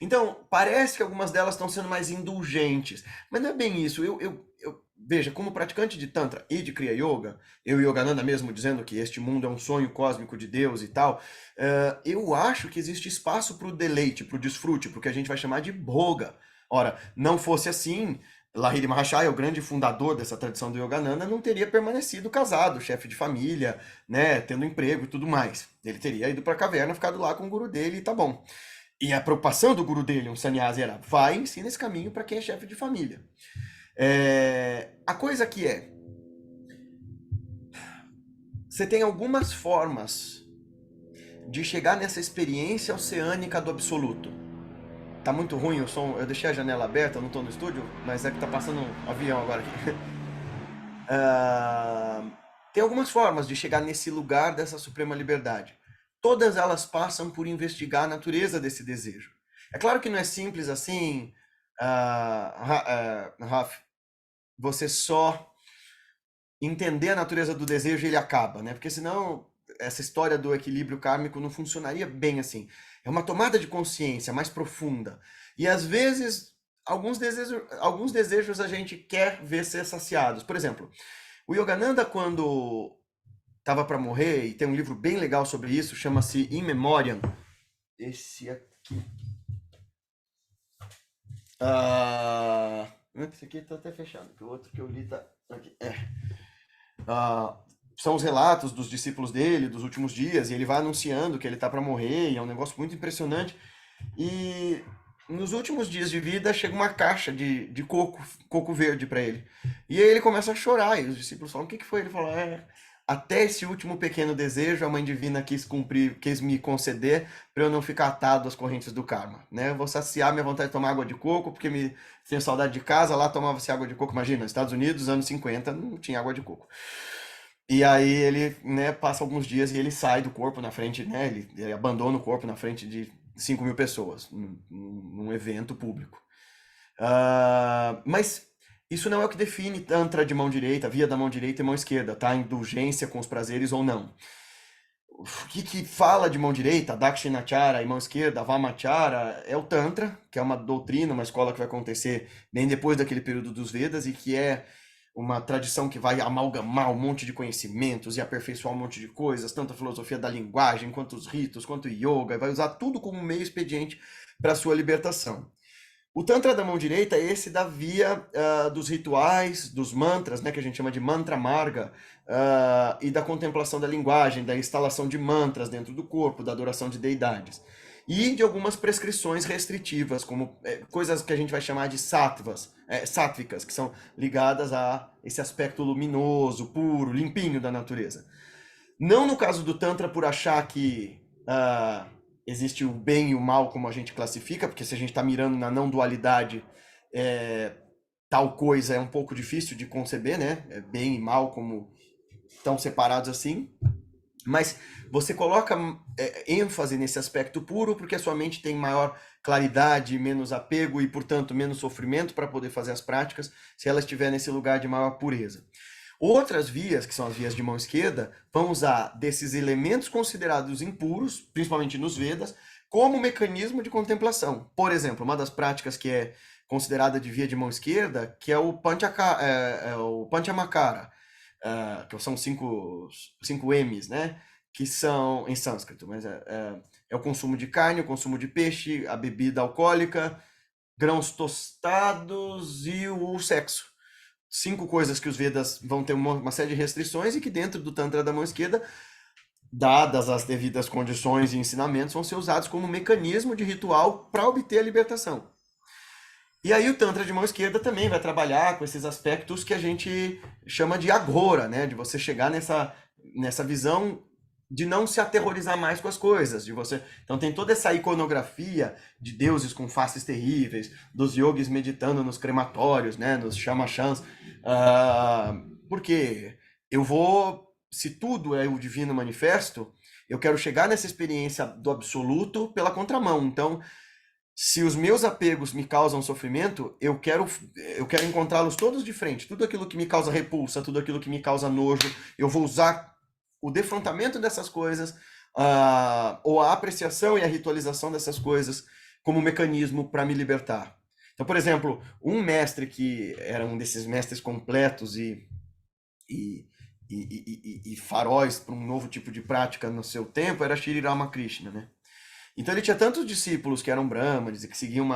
E: Então, parece que algumas delas estão sendo mais indulgentes, mas não é bem isso. Veja, como praticante de Tantra e de Kriya Yoga, eu e Yogananda mesmo dizendo que este mundo é um sonho cósmico de Deus e tal, eu acho que existe espaço para o deleite, para o desfrute, para o que a gente vai chamar de bhoga. Ora, não fosse assim, Lahiri Mahashaya, o grande fundador dessa tradição do Yogananda, não teria permanecido casado, chefe de família, né, tendo emprego e tudo mais. Ele teria ido para a caverna, ficado lá com o guru dele e tá bom. E a preocupação do guru dele, um sannyasi, era vai e ensina esse caminho para quem é chefe de família. A coisa que você tem algumas formas de chegar nessa experiência oceânica do absoluto. Tá muito ruim o som, eu deixei a janela aberta, eu não tô no estúdio, mas é que tá passando um avião agora aqui. Tem algumas formas de chegar nesse lugar dessa suprema liberdade. Todas elas passam por investigar a natureza desse desejo. É claro que não é simples assim, Raf, você só entender a natureza do desejo e ele acaba, né? Porque senão essa história do equilíbrio kármico não funcionaria bem assim. É uma tomada de consciência mais profunda. E às vezes, alguns desejos a gente quer ver ser saciados. Por exemplo, o Yogananda, quando estava para morrer, e tem um livro bem legal sobre isso, chama-se In Memoriam. Esse aqui. Esse aqui está até fechado, porque o outro que eu li está aqui. São os relatos dos discípulos dele, dos últimos dias, e ele vai anunciando que ele está para morrer, e é um negócio muito impressionante. E nos últimos dias de vida chega uma caixa de coco verde para ele. E aí ele começa a chorar, e os discípulos falam, o que foi? Ele fala, até esse último pequeno desejo a Mãe Divina quis me conceder para eu não ficar atado às correntes do karma, né? Eu vou saciar minha vontade de tomar água de coco, porque tenho saudade de casa, lá tomava-se água de coco, imagina, nos Estados Unidos, anos 50, não tinha água de coco. E aí ele, né, passa alguns dias e ele sai do corpo na frente, né, ele abandona o corpo na frente de 5.000 pessoas, num evento público. Mas isso não é o que define Tantra de mão direita, via da mão direita e mão esquerda, tá? Indulgência com os prazeres ou não. O que fala de mão direita, Dakshinachara, e mão esquerda, Vamachara, é o Tantra, que é uma doutrina, uma escola que vai acontecer bem depois daquele período dos Vedas e que é uma tradição que vai amalgamar um monte de conhecimentos e aperfeiçoar um monte de coisas, tanto a filosofia da linguagem, quanto os ritos, quanto o yoga, vai usar tudo como meio expediente para a sua libertação. O Tantra da mão direita é esse da via dos rituais, dos mantras, né, que a gente chama de mantra marga, e da contemplação da linguagem, da instalação de mantras dentro do corpo, da adoração de deidades. E de algumas prescrições restritivas, como coisas que a gente vai chamar de sáttvicas, que são ligadas a esse aspecto luminoso, puro, limpinho da natureza. Não no caso do Tantra por achar que existe o bem e o mal como a gente classifica, porque se a gente está mirando na não dualidade, tal coisa é um pouco difícil de conceber, né? Bem e mal como tão separados assim. Mas você coloca ênfase nesse aspecto puro porque a sua mente tem maior claridade, menos apego e, portanto, menos sofrimento para poder fazer as práticas se ela estiver nesse lugar de maior pureza. Outras vias, que são as vias de mão esquerda, vão usar desses elementos considerados impuros, principalmente nos Vedas, como mecanismo de contemplação. Por exemplo, uma das práticas que é considerada de via de mão esquerda, que é o Panchamakara, que são cinco M's, né? Que são em sânscrito, mas é o consumo de carne, o consumo de peixe, a bebida alcoólica, grãos tostados e o sexo. 5 coisas que os Vedas vão ter uma série de restrições e que dentro do Tantra da mão esquerda, dadas as devidas condições e ensinamentos, vão ser usados como mecanismo de ritual para obter a libertação. E aí o Tantra de mão esquerda também vai trabalhar com esses aspectos que a gente chama de agora, né? De você chegar nessa visão de não se aterrorizar mais com as coisas. Então tem toda essa iconografia de deuses com faces terríveis, dos yogis meditando nos crematórios, né? Nos shamashans. Porque se tudo é o divino manifesto, eu quero chegar nessa experiência do absoluto pela contramão. Então, se os meus apegos me causam sofrimento, eu quero encontrá-los todos de frente. Tudo aquilo que me causa repulsa, tudo aquilo que me causa nojo, eu vou usar o defrontamento dessas coisas, ou a apreciação e a ritualização dessas coisas como mecanismo para me libertar. Então, por exemplo, um mestre que era um desses mestres completos e faróis para um novo tipo de prática no seu tempo era Sri Ramakrishna, né? Então ele tinha tantos discípulos que eram brahmanes e que seguiam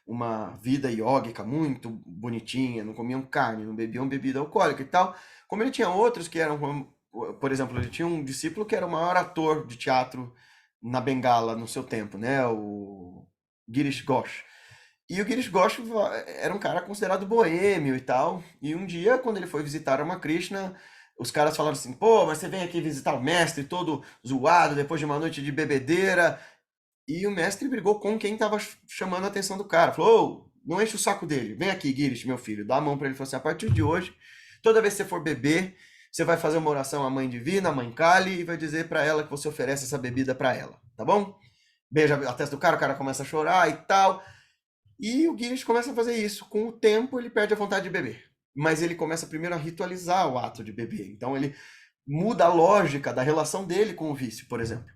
E: uma vida yógica muito bonitinha, não comiam carne, não bebiam bebida alcoólica e tal, como ele tinha outros que eram, por exemplo, ele tinha um discípulo que era o maior ator de teatro na Bengala no seu tempo, né, o Girish Ghosh. E o Girish Ghosh era um cara considerado boêmio e tal, e um dia, quando ele foi visitar Ramakrishna, os caras falaram assim, pô, mas você vem aqui visitar o mestre todo zoado depois de uma noite de bebedeira. E o mestre brigou com quem estava chamando a atenção do cara. Falou, não enche o saco dele. Vem aqui, Girish, meu filho. Dá a mão para ele e falou assim, a partir de hoje, toda vez que você for beber, você vai fazer uma oração à Mãe Divina, à Mãe Kali, e vai dizer para ela que você oferece essa bebida para ela. Tá bom? Beija a testa do cara, o cara começa a chorar e tal. E o Girish começa a fazer isso. Com o tempo, ele perde a vontade de beber. Mas ele começa primeiro a ritualizar o ato de beber. Então, ele muda a lógica da relação dele com o vício, por exemplo.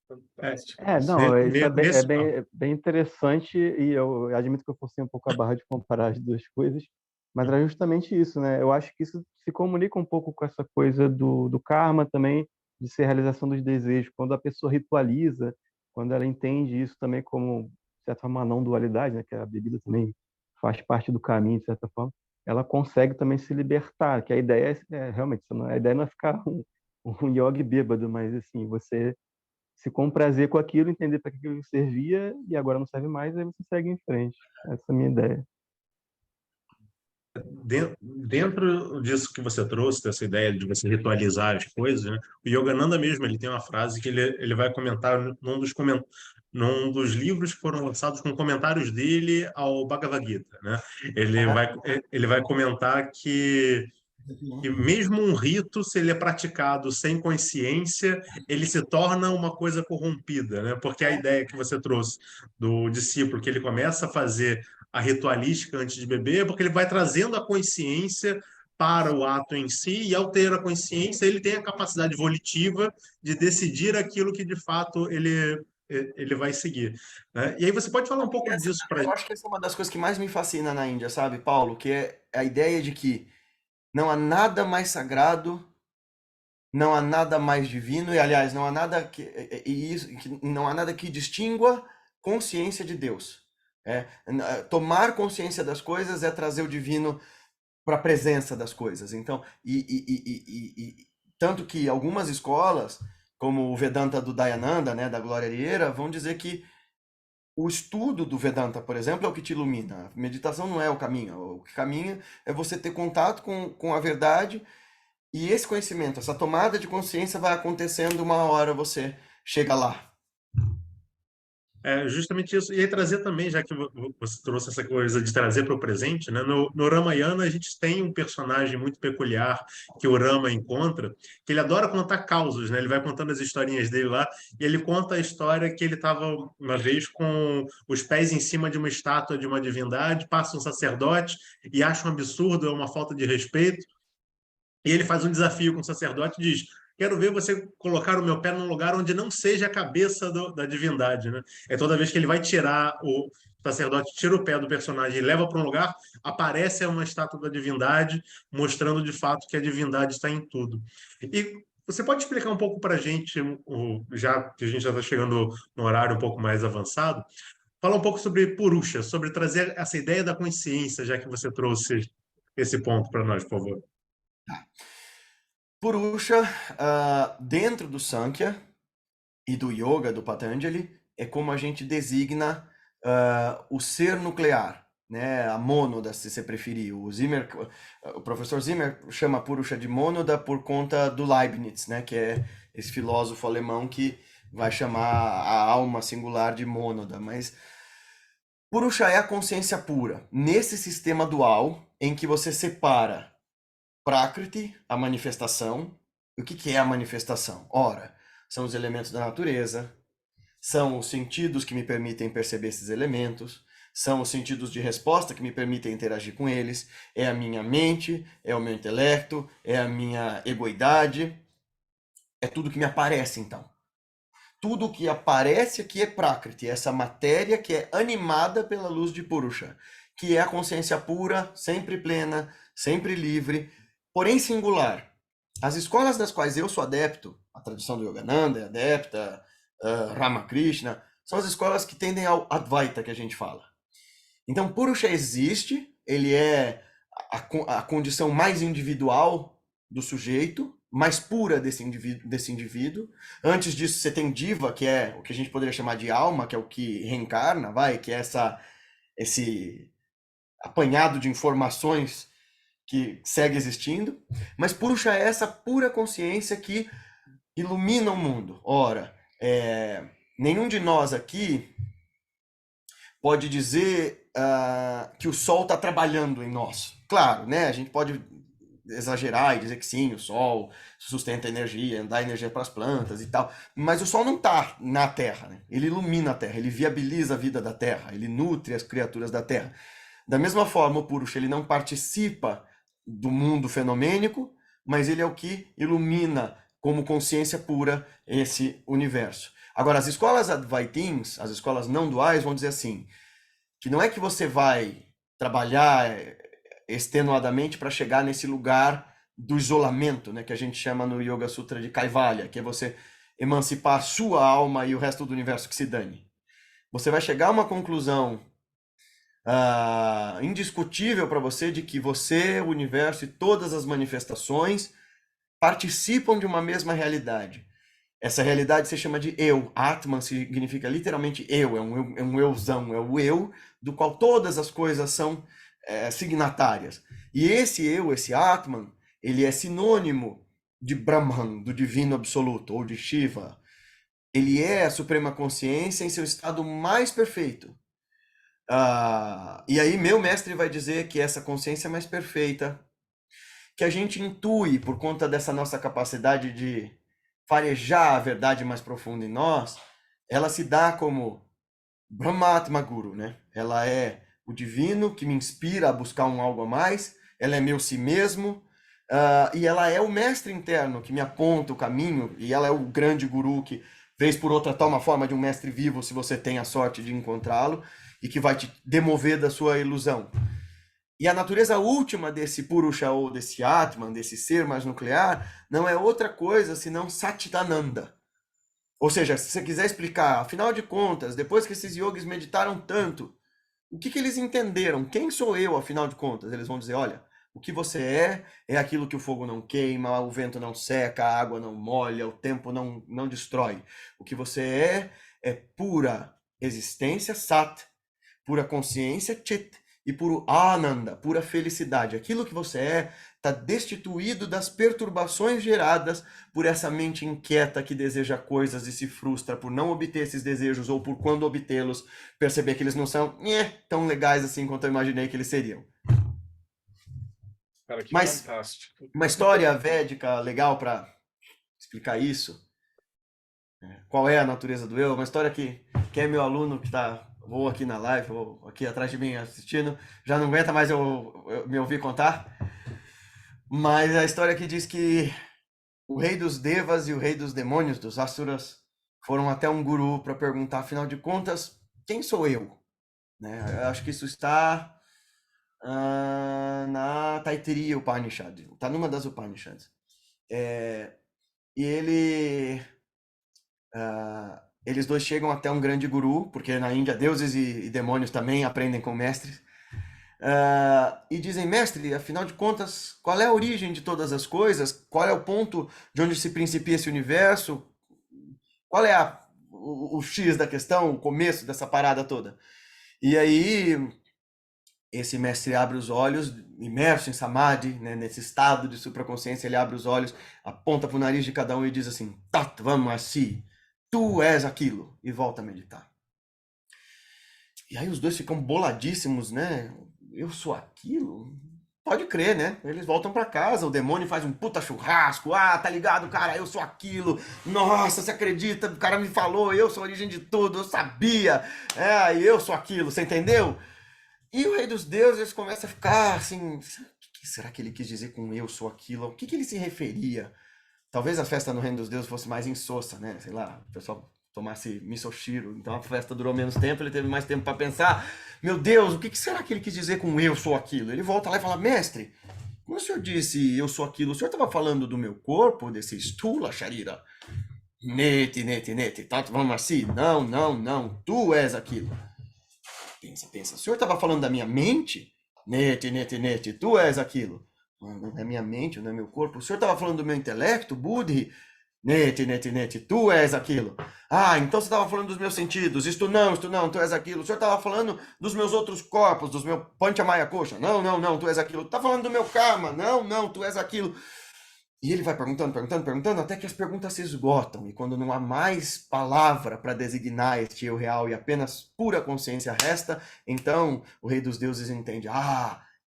A: Fantástico.
G: Não, isso
F: Nesse-
G: é bem interessante e eu admito que eu forcei um pouco a barra de comparar as duas coisas, mas era justamente isso, né? Eu acho que isso se comunica um pouco com essa coisa do karma também, de ser a realização dos desejos. Quando a pessoa ritualiza, quando ela entende isso também como, de certa forma, uma não dualidade, né? Que a bebida também faz parte do caminho, de certa forma, ela consegue também se libertar, que a ideia realmente, a ideia não é ficar um yogi bêbado, mas assim, você se comprazer com aquilo, entender para que aquilo servia e agora não serve mais, aí você segue em frente. Essa é a minha ideia.
F: Dentro disso que você trouxe, dessa ideia de você ritualizar as coisas, né? O Yogananda mesmo, ele tem uma frase que ele vai comentar num dos livros que foram lançados com comentários dele ao Bhagavad Gita, né? Ele vai comentar que mesmo um rito, se ele é praticado sem consciência, ele se torna uma coisa corrompida, né? Porque a ideia que você trouxe do discípulo, que ele começa a fazer a ritualística antes de beber, é porque ele vai trazendo a consciência para o ato em si, e ao ter a consciência, ele tem a capacidade volitiva de decidir aquilo que, de fato, ele ele vai seguir, né? E aí você pode falar um pouco disso para
E: Eu acho que essa é uma das coisas que mais me fascina na Índia, sabe, Paulo? Que é a ideia de que não há nada mais sagrado, não há nada mais divino, e aliás, não há nada não há nada que distingua consciência de Deus. Tomar consciência das coisas é trazer o divino para a presença das coisas. Então, tanto que algumas escolas, como o Vedanta do Dayananda, né, da Glória Rieira, vão dizer que o estudo do Vedanta, por exemplo, é o que te ilumina. A meditação não é o caminho. O que caminha é você ter contato com a verdade, e esse conhecimento, essa tomada de consciência vai acontecendo, uma hora você chega lá.
F: É justamente isso. E aí trazer também, já que você trouxe essa coisa de trazer para o presente, né? No Ramayana a gente tem um personagem muito peculiar que o Rama encontra, que ele adora contar causos, né? Ele vai contando as historinhas dele lá, e ele conta a história que ele estava uma vez com os pés em cima de uma estátua de uma divindade, passa um sacerdote e acha um absurdo, é uma falta de respeito, e ele faz um desafio com o sacerdote e diz: quero ver você colocar o meu pé num lugar onde não seja a cabeça da divindade, né? É toda vez que ele vai tirar, o sacerdote tira o pé do personagem e leva para um lugar, aparece uma estátua da divindade, mostrando de fato que a divindade está em tudo. E você pode explicar um pouco para a gente, já que a gente já está chegando no horário um pouco mais avançado, falar um pouco sobre Purusha, sobre trazer essa ideia da consciência, já que você trouxe esse ponto para nós, por favor.
E: Purusha, dentro do Sankhya e do Yoga do Patanjali, é como a gente designa o ser nuclear, né? A mônada, se você preferir. O professor Zimmer chama Purusha de mônada por conta do Leibniz, né? Que é esse filósofo alemão que vai chamar a alma singular de mônada. Mas Purusha é a consciência pura, nesse sistema dual em que você separa Prakriti, a manifestação. O que é a manifestação? Ora, são os elementos da natureza, são os sentidos que me permitem perceber esses elementos, são os sentidos de resposta que me permitem interagir com eles, é a minha mente, é o meu intelecto, é a minha egoidade, é tudo que me aparece, então. Tudo que aparece aqui é Prakriti, essa matéria que é animada pela luz de Purusha, que é a consciência pura, sempre plena, sempre livre, porém singular. As escolas das quais eu sou adepto, a tradição do Yogananda é adepta, Ramakrishna, são as escolas que tendem ao Advaita, que a gente fala. Então, Purusha existe, ele é a condição mais individual do sujeito, mais pura desse indivíduo. Antes disso, você tem Diva, que é o que a gente poderia chamar de alma, que é o que reencarna, que é esse apanhado de informações que segue existindo, mas Purusha é essa pura consciência que ilumina o mundo. Ora, nenhum de nós aqui pode dizer que o Sol está trabalhando em nós. Claro, né? A gente pode exagerar e dizer que sim, o Sol sustenta energia, dá energia para as plantas e tal, mas o Sol não está na Terra, né? Ele ilumina a Terra, ele viabiliza a vida da Terra, ele nutre as criaturas da Terra. Da mesma forma, o Purusha, ele não participa do mundo fenomênico, mas ele é o que ilumina como consciência pura esse universo. Agora, as escolas Advaitins, as escolas não duais, vão dizer assim, que não é que você vai trabalhar extenuadamente para chegar nesse lugar do isolamento, né, que a gente chama no Yoga Sutra de Kaivalya, que é você emancipar a sua alma e o resto do universo que se dane. Você vai chegar a uma conclusão indiscutível para você de que você, o universo e todas as manifestações participam de uma mesma realidade. Essa realidade se chama de eu. Atman significa literalmente eu, é um euzão, é o eu do qual todas as coisas são signatárias. E esse eu, esse Atman, ele é sinônimo de Brahman, do divino absoluto, ou de Shiva. Ele é a suprema consciência em seu estado mais perfeito. E aí meu mestre vai dizer que essa consciência mais perfeita, que a gente intui por conta dessa nossa capacidade de farejar a verdade mais profunda em nós, ela se dá como Brahmatma Guru, né? Ela é o divino que me inspira a buscar um algo a mais, ela é meu si mesmo, e ela é o mestre interno que me aponta o caminho, e ela é o grande guru que vez por outra toma forma de um mestre vivo se você tem a sorte de encontrá-lo e que vai te demover da sua ilusão. E a natureza última desse Purusha ou desse Atman, desse ser mais nuclear, não é outra coisa senão Satchitananda. Ou seja, se você quiser explicar, afinal de contas, depois que esses yogis meditaram tanto, o que eles entenderam? Quem sou eu, afinal de contas? Eles vão dizer, olha, o que você é aquilo que o fogo não queima, o vento não seca, a água não molha, o tempo não destrói. O que você é pura existência, Sat, pura consciência, Chit, e puro Ananda, pura felicidade. Aquilo que você está destituído das perturbações geradas por essa mente inquieta que deseja coisas e se frustra por não obter esses desejos ou por quando obtê-los, perceber que eles não são tão legais assim quanto eu imaginei que eles seriam.
A: Cara, que
E: Mas
A: fantástico.
E: uma história védica legal para explicar isso. Qual é a natureza do eu? Uma história que quem é meu aluno que está vou aqui na live, vou aqui atrás de mim assistindo, já não aguenta mais eu me ouvir contar. Mas a história que diz que o rei dos devas e o rei dos demônios, dos asuras, foram até um guru para perguntar, afinal de contas, quem sou eu? Né? Eu acho que isso está na Taittiriya Upanishad, está numa das Upanishads. E eles dois chegam até um grande guru, porque na Índia deuses e demônios também aprendem com mestres, e dizem, mestre, afinal de contas, qual é a origem de todas as coisas? Qual é o ponto de onde se principia esse universo? Qual é o X da questão, o começo dessa parada toda? E aí, esse mestre abre os olhos, imerso em Samadhi, né, nesse estado de supraconsciência, ele abre os olhos, aponta para o nariz de cada um e diz assim, Tattvamasi, tu és aquilo, e volta a meditar. E aí os dois ficam boladíssimos, né? Eu sou aquilo? Pode crer, né? Eles voltam pra casa, o demônio faz um puta churrasco. Tá ligado, cara? Eu sou aquilo. Nossa, você acredita? O cara me falou, eu sou a origem de tudo, eu sabia. Eu sou aquilo, você entendeu? E o rei dos deuses começa a ficar assim, o que será que ele quis dizer com eu sou aquilo? O que ele se referia? Talvez a festa no reino dos deuses fosse mais insossa, né? Sei lá, o pessoal tomasse misoshiro, então a festa durou menos tempo, ele teve mais tempo para pensar, meu Deus, o que será que ele quis dizer com eu sou aquilo? Ele volta lá e fala, mestre, quando o senhor disse eu sou aquilo, o senhor estava falando do meu corpo, desse stula sharira? Nete, vamos assim? Não, tu és aquilo. Pensa, o senhor estava falando da minha mente? Nete, tu és aquilo. Não é minha mente, não é meu corpo. O senhor estava falando do meu intelecto, Buddhi? Nete, tu és aquilo. Então você estava falando dos meus sentidos. Isto não, tu és aquilo. O senhor estava falando dos meus outros corpos, dos meus Panchamaya Kosha. Não, tu és aquilo. Está falando do meu karma. Não, tu és aquilo. E ele vai perguntando, até que as perguntas se esgotam. E quando não há mais palavra para designar este eu real e apenas pura consciência resta, então o rei dos deuses entende.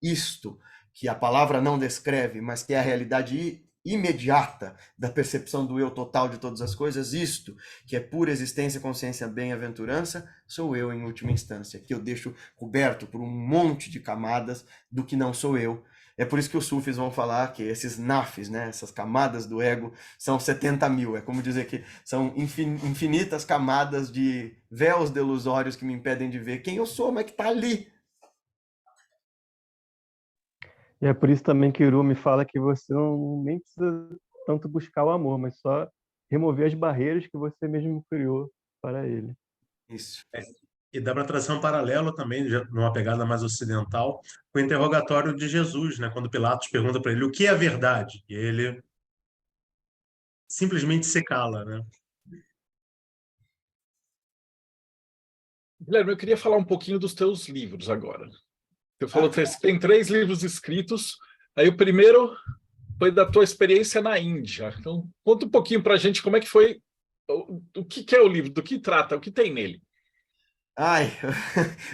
E: Isto que a palavra não descreve, mas que é a realidade imediata da percepção do eu total de todas as coisas, isto, que é pura existência, consciência, bem-aventurança, sou eu em última instância, que eu deixo coberto por um monte de camadas do que não sou eu. É por isso que os sufis vão falar que esses nafis, né, essas camadas do ego, são 70 mil. É como dizer que são infinitas camadas de véus delusórios que me impedem de ver quem eu sou, mas que está ali.
G: E é por isso também que Irumi fala que você não nem precisa tanto buscar o amor, mas só remover as barreiras que você mesmo criou para ele.
E: Isso.
F: E dá para traçar um paralelo também, numa pegada mais ocidental, com o interrogatório de Jesus, né? Quando Pilatos pergunta para ele o que é a verdade, e ele simplesmente se cala, né?
A: Guilherme, eu queria falar um pouquinho dos teus livros agora. Você falou que tem 3 livros escritos, aí o primeiro foi da tua experiência na Índia. Então, conta um pouquinho para a gente como é que foi, o que é o livro, do que trata, o que tem nele.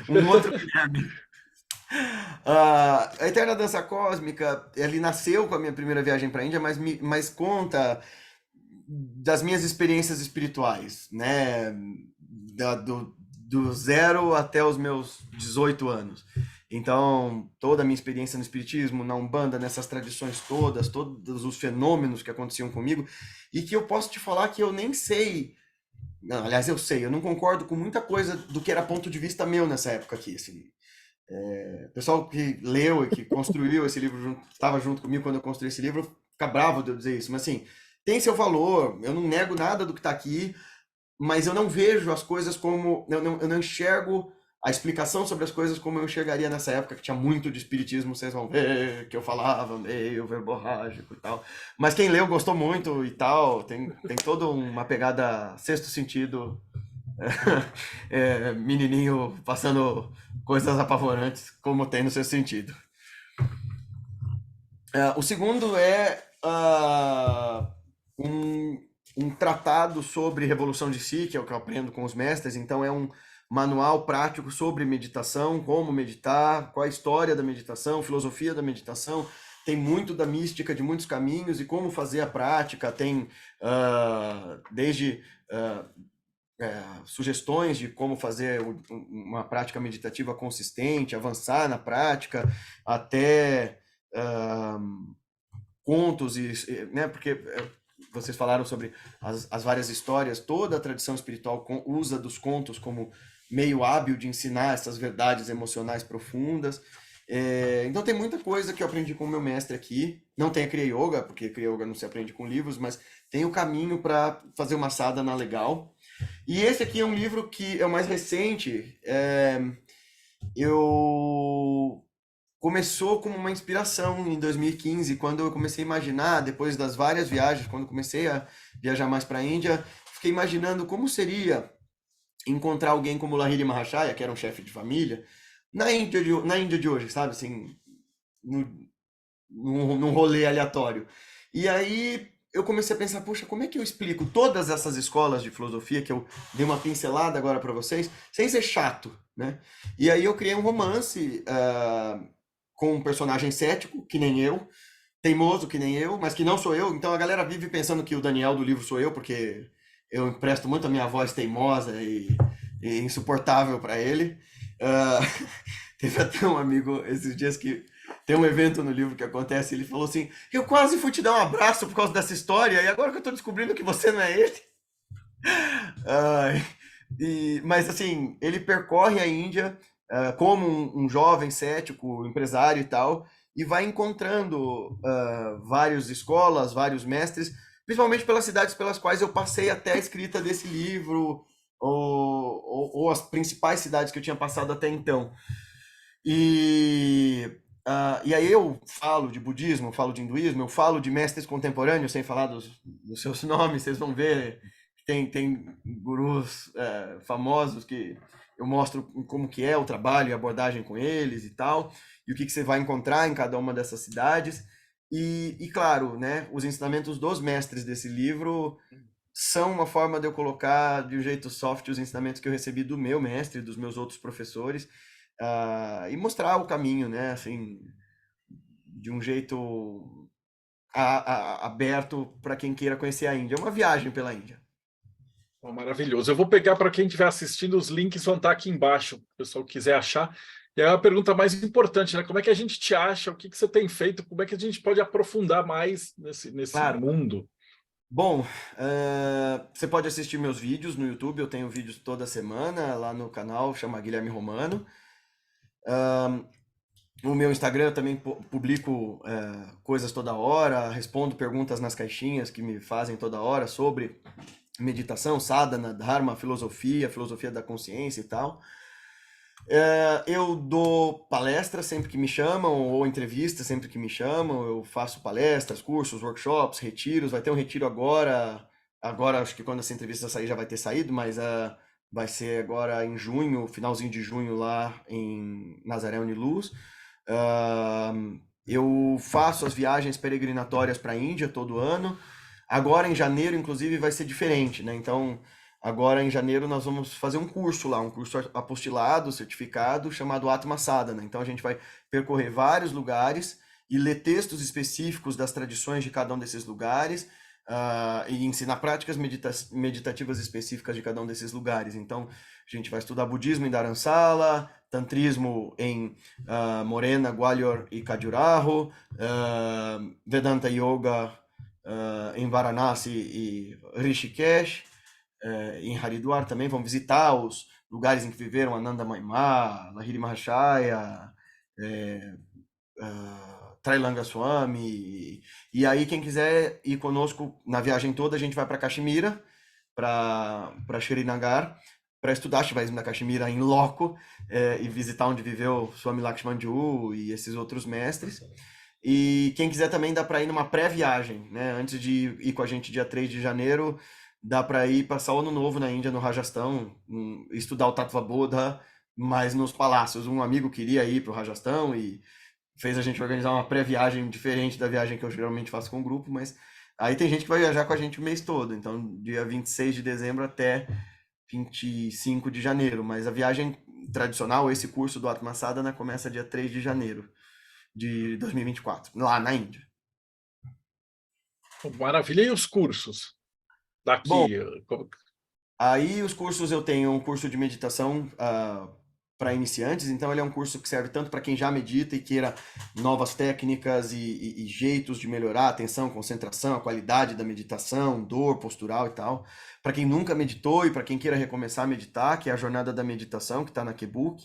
E: Um outro Guilherme. A Eterna Dança Cósmica, ele nasceu com a minha primeira viagem para a Índia, mas conta das minhas experiências espirituais, né? Do 0 até os meus 18 anos. Então, toda a minha experiência no espiritismo, na Umbanda, nessas tradições todos os fenômenos que aconteciam comigo, e que eu posso te falar que eu nem sei Não, aliás, eu sei, eu não concordo com muita coisa do que era ponto de vista meu nessa época aqui. Assim. O pessoal que leu e que construiu esse livro, estava junto comigo quando eu construí esse livro, fica bravo de eu dizer isso. Mas assim, tem seu valor, eu não nego nada do que está aqui, mas eu não vejo as coisas como. Eu não enxergo a explicação sobre as coisas como eu enxergaria nessa época, que tinha muito de espiritismo, vocês vão ver, que eu falava meio verborrágico e tal. Mas quem leu gostou muito e tal, tem toda uma pegada sexto sentido, menininho passando coisas apavorantes, como tem no sexto sentido. O segundo é um tratado sobre revolução de si, que é o que eu aprendo com os mestres, então é um manual prático sobre meditação, como meditar, qual a história da meditação, filosofia da meditação, tem muito da mística de muitos caminhos e como fazer a prática, tem desde sugestões de como fazer uma prática meditativa consistente, avançar na prática, até contos, né, porque vocês falaram sobre as várias histórias, toda a tradição espiritual usa dos contos como meio hábil de ensinar essas verdades emocionais profundas. Então tem muita coisa que eu aprendi com o meu mestre aqui. Não tem a Kriya Yoga, porque Kriya Yoga não se aprende com livros, mas tem o caminho para fazer uma sadhana legal. E esse aqui é um livro que é o mais recente. Começou como uma inspiração em 2015, quando eu comecei a imaginar, depois das várias viagens, quando comecei a viajar mais para a Índia, fiquei imaginando como seria encontrar alguém como Lahiri Mahashaya, que era um chefe de família, na Índia de hoje, sabe, assim, num rolê aleatório. E aí eu comecei a pensar, puxa, como é que eu explico todas essas escolas de filosofia que eu dei uma pincelada agora para vocês, sem ser chato, né? E aí eu criei um romance com um personagem cético, que nem eu, teimoso, que nem eu, mas que não sou eu. Então a galera vive pensando que o Daniel do livro sou eu, porque eu empresto muito a minha voz teimosa e insuportável para ele. Teve até um amigo esses dias que tem um evento no livro que acontece, ele falou assim, eu quase fui te dar um abraço por causa dessa história, e agora que eu tô descobrindo que você não é ele. Mas assim, ele percorre a Índia como um jovem cético, empresário e tal, e vai encontrando várias escolas, vários mestres, principalmente pelas cidades pelas quais eu passei até a escrita desse livro, ou as principais cidades que eu tinha passado até então. E aí eu falo de budismo, falo de hinduísmo, eu falo de mestres contemporâneos, sem falar dos seus nomes, vocês vão ver, tem gurus famosos que eu mostro como que é o trabalho e a abordagem com eles e tal, e o que você vai encontrar em cada uma dessas cidades. E claro, né, os ensinamentos dos mestres desse livro são uma forma de eu colocar de um jeito soft os ensinamentos que eu recebi do meu mestre, dos meus outros professores, e mostrar o caminho, né, assim, de um jeito aberto para quem queira conhecer a Índia. É uma viagem pela Índia.
A: Oh, maravilhoso. Eu vou pegar para quem estiver assistindo, os links vão estar aqui embaixo, se o pessoal quiser achar. E aí a pergunta mais importante, né? Como é que a gente te acha? O que você tem feito? Como é que a gente pode aprofundar mais nesse
E: Claro.
A: mundo?
E: Bom, você pode assistir meus vídeos no YouTube, eu tenho vídeos toda semana lá no canal, chama Guilherme Romano. No meu Instagram eu também publico coisas toda hora, respondo perguntas nas caixinhas que me fazem toda hora sobre meditação, sadhana, dharma, filosofia da consciência e tal. Eu dou palestras sempre que me chamam, ou entrevistas sempre que me chamam. Eu faço palestras, cursos, workshops, retiros. Vai ter um retiro agora acho que quando essa entrevista sair já vai ter saído, mas vai ser agora em junho, finalzinho de junho lá em Nazaré Uniluz. Eu faço as viagens peregrinatórias para a Índia todo ano. Agora em janeiro, inclusive, vai ser diferente, né? Então, agora em janeiro nós vamos fazer um curso lá, um curso apostilado, certificado, chamado Atma Sadhana. Então a gente vai percorrer vários lugares e ler textos específicos das tradições de cada um desses lugares e ensinar práticas meditativas específicas de cada um desses lugares. Então a gente vai estudar budismo em Dharamsala, tantrismo em Morena, Gwalior e Khajuraho, Vedanta Yoga em Varanasi e Rishikesh, em Haridwar também, vão visitar os lugares em que viveram Ananda Maimá, Lahiri Mahashaya, Trailanga Swami. E aí, quem quiser ir conosco na viagem toda, a gente vai para Caxemira, para Srinagar, para estudar Shivaísmo da Caxemira em loco, e visitar onde viveu Swami Lakshmanju e esses outros mestres. E quem quiser também dá para ir numa pré-viagem, né? Antes de ir com a gente dia 3 de janeiro, dá para ir passar o Ano Novo na Índia, no Rajastão, estudar o Tattva Bodha, mas nos palácios. Um amigo queria ir para o Rajastão e fez a gente organizar uma pré-viagem diferente da viagem que eu geralmente faço com o grupo, mas aí tem gente que vai viajar com a gente o mês todo, então dia 26 de dezembro até 25 de janeiro, mas a viagem tradicional, esse curso do Atma Sadhana, começa dia 3 de janeiro de 2024, lá na Índia.
A: Maravilha. E os cursos? Daqui.
E: Bom, aí os cursos, eu tenho um curso de meditação para iniciantes, então ele é um curso que serve tanto para quem já medita e queira novas técnicas e jeitos de melhorar a atenção, concentração, a qualidade da meditação, dor postural e tal. Para quem nunca meditou e para quem queira recomeçar a meditar, que é a jornada da meditação, que está na Kebook.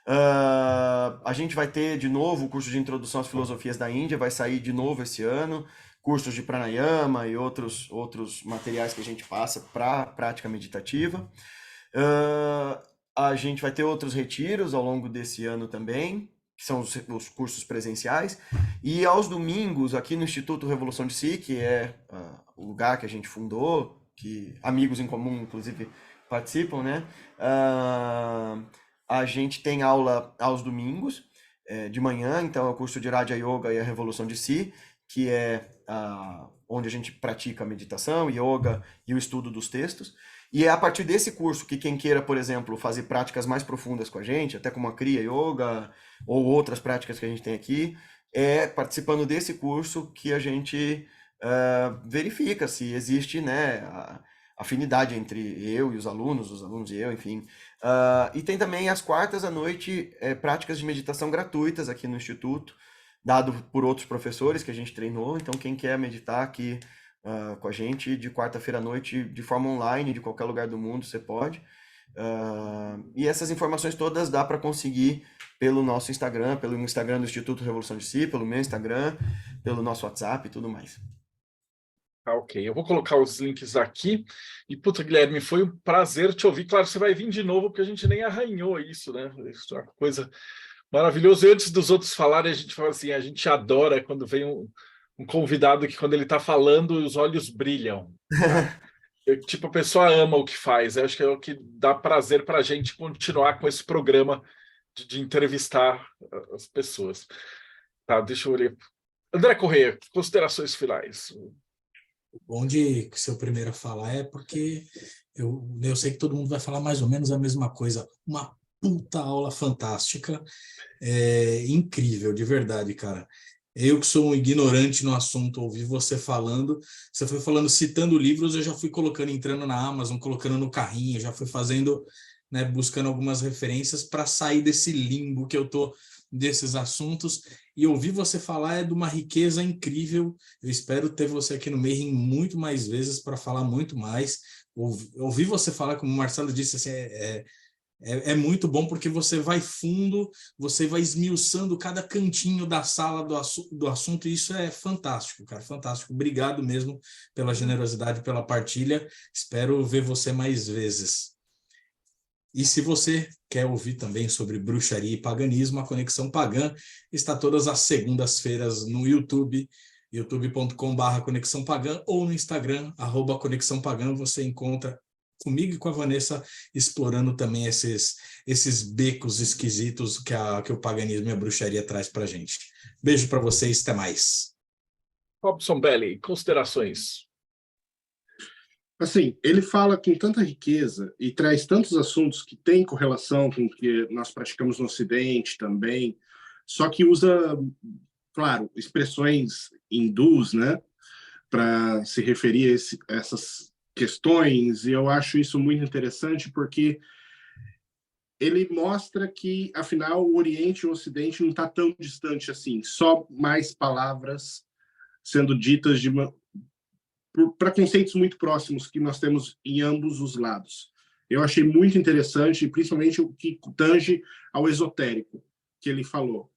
E: A gente vai ter de novo o curso de introdução às filosofias da Índia, vai sair de novo esse ano, cursos de pranayama e outros materiais que a gente passa para prática meditativa. A gente vai ter outros retiros ao longo desse ano também, que são os cursos presenciais. E aos domingos, aqui no Instituto Revolução de Si, que é o lugar que a gente fundou, que amigos em comum, inclusive, participam, né? A gente tem aula aos domingos, de manhã, então é o curso de Raja Yoga e a Revolução de Si, que é onde a gente pratica a meditação, yoga e o estudo dos textos. E é a partir desse curso que quem queira, por exemplo, fazer práticas mais profundas com a gente, até como a Kriya Yoga ou outras práticas que a gente tem aqui, é participando desse curso que a gente verifica se existe, né, afinidade entre eu e os alunos e eu, enfim. E tem também às quartas à noite práticas de meditação gratuitas aqui no Instituto, dado por outros professores que a gente treinou. Então, quem quer meditar aqui com a gente de quarta-feira à noite, de forma online, de qualquer lugar do mundo, você pode. E essas informações todas dá para conseguir pelo nosso Instagram, pelo Instagram do Instituto Revolução de Si, pelo meu Instagram, pelo nosso WhatsApp e tudo mais.
A: Ok, eu vou colocar os links aqui. E, puta, Guilherme, foi um prazer te ouvir. Claro, você vai vir de novo, porque a gente nem arranhou isso, né? Isso é uma coisa maravilhosa. E antes dos outros falarem, a gente fala assim, a gente adora quando vem um convidado que, quando ele está falando, os olhos brilham. Tá? Tipo, a pessoa ama o que faz. Eu acho que é o que dá prazer para a gente continuar com esse programa de entrevistar as pessoas. Tá, deixa eu ler. André Corrêa, considerações finais.
C: O bom de ser o primeiro a falar é porque eu sei que todo mundo vai falar mais ou menos a mesma coisa. Uma puta aula fantástica, incrível, de verdade, cara. Eu que sou um ignorante no assunto, ouvi você falando, você foi falando, citando livros, eu já fui colocando, entrando na Amazon, colocando no carrinho, já fui fazendo, né, buscando algumas referências para sair desse limbo que eu tô desses assuntos, e ouvir você falar é de uma riqueza incrível. Eu espero ter você aqui no Mayhem muito mais vezes para falar muito mais. Ouvir você falar, como o Marcelo disse, assim, é muito bom, porque você vai fundo, você vai esmiuçando cada cantinho da sala do assunto, e isso é fantástico, cara, fantástico. Obrigado mesmo pela generosidade, pela partilha. Espero ver você mais vezes. E se você quer ouvir também sobre bruxaria e paganismo, a Conexão Pagã está todas as segundas-feiras no YouTube, youtube.com/Conexão Pagã, ou no Instagram, @Conexão Pagã. Você encontra comigo e com a Vanessa explorando também esses becos esquisitos que o paganismo e a bruxaria traz para a gente. Beijo para vocês, até mais.
A: Robson Belli, considerações.
D: Assim, ele fala com tanta riqueza e traz tantos assuntos que têm correlação com o que nós praticamos no Ocidente também, só que usa, claro, expressões hindus, né, para se referir a essas questões, e eu acho isso muito interessante, porque ele mostra que, afinal, o Oriente e o Ocidente não está tão distante assim, só mais palavras sendo ditas para conceitos muito próximos que nós temos em ambos os lados. Eu achei muito interessante, principalmente o que tange ao esotérico, que ele falou.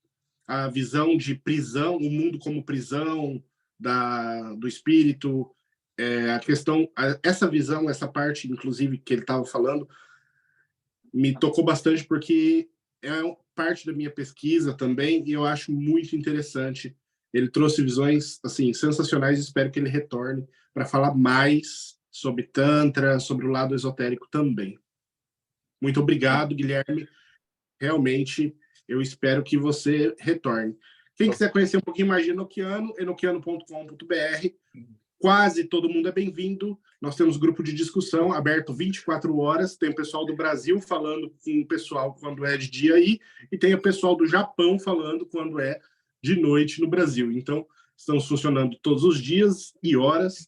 D: A visão de prisão, o mundo como prisão do espírito, a questão, essa visão, essa parte, inclusive, que ele estava falando, me tocou bastante, porque é parte da minha pesquisa também, e eu acho muito interessante. Ele trouxe visões assim sensacionais, espero que ele retorne para falar mais sobre Tantra, sobre o lado esotérico também. Muito obrigado, Guilherme. Realmente, eu espero que você retorne. Quem quiser conhecer um pouquinho mais de Enochiano, enochiano.com.br. Quase todo mundo é bem-vindo. Nós temos grupo de discussão aberto 24 horas. Tem o pessoal do Brasil falando com o pessoal quando é de dia aí, e tem o pessoal do Japão falando quando é de noite no Brasil. Então, estamos funcionando todos os dias e horas.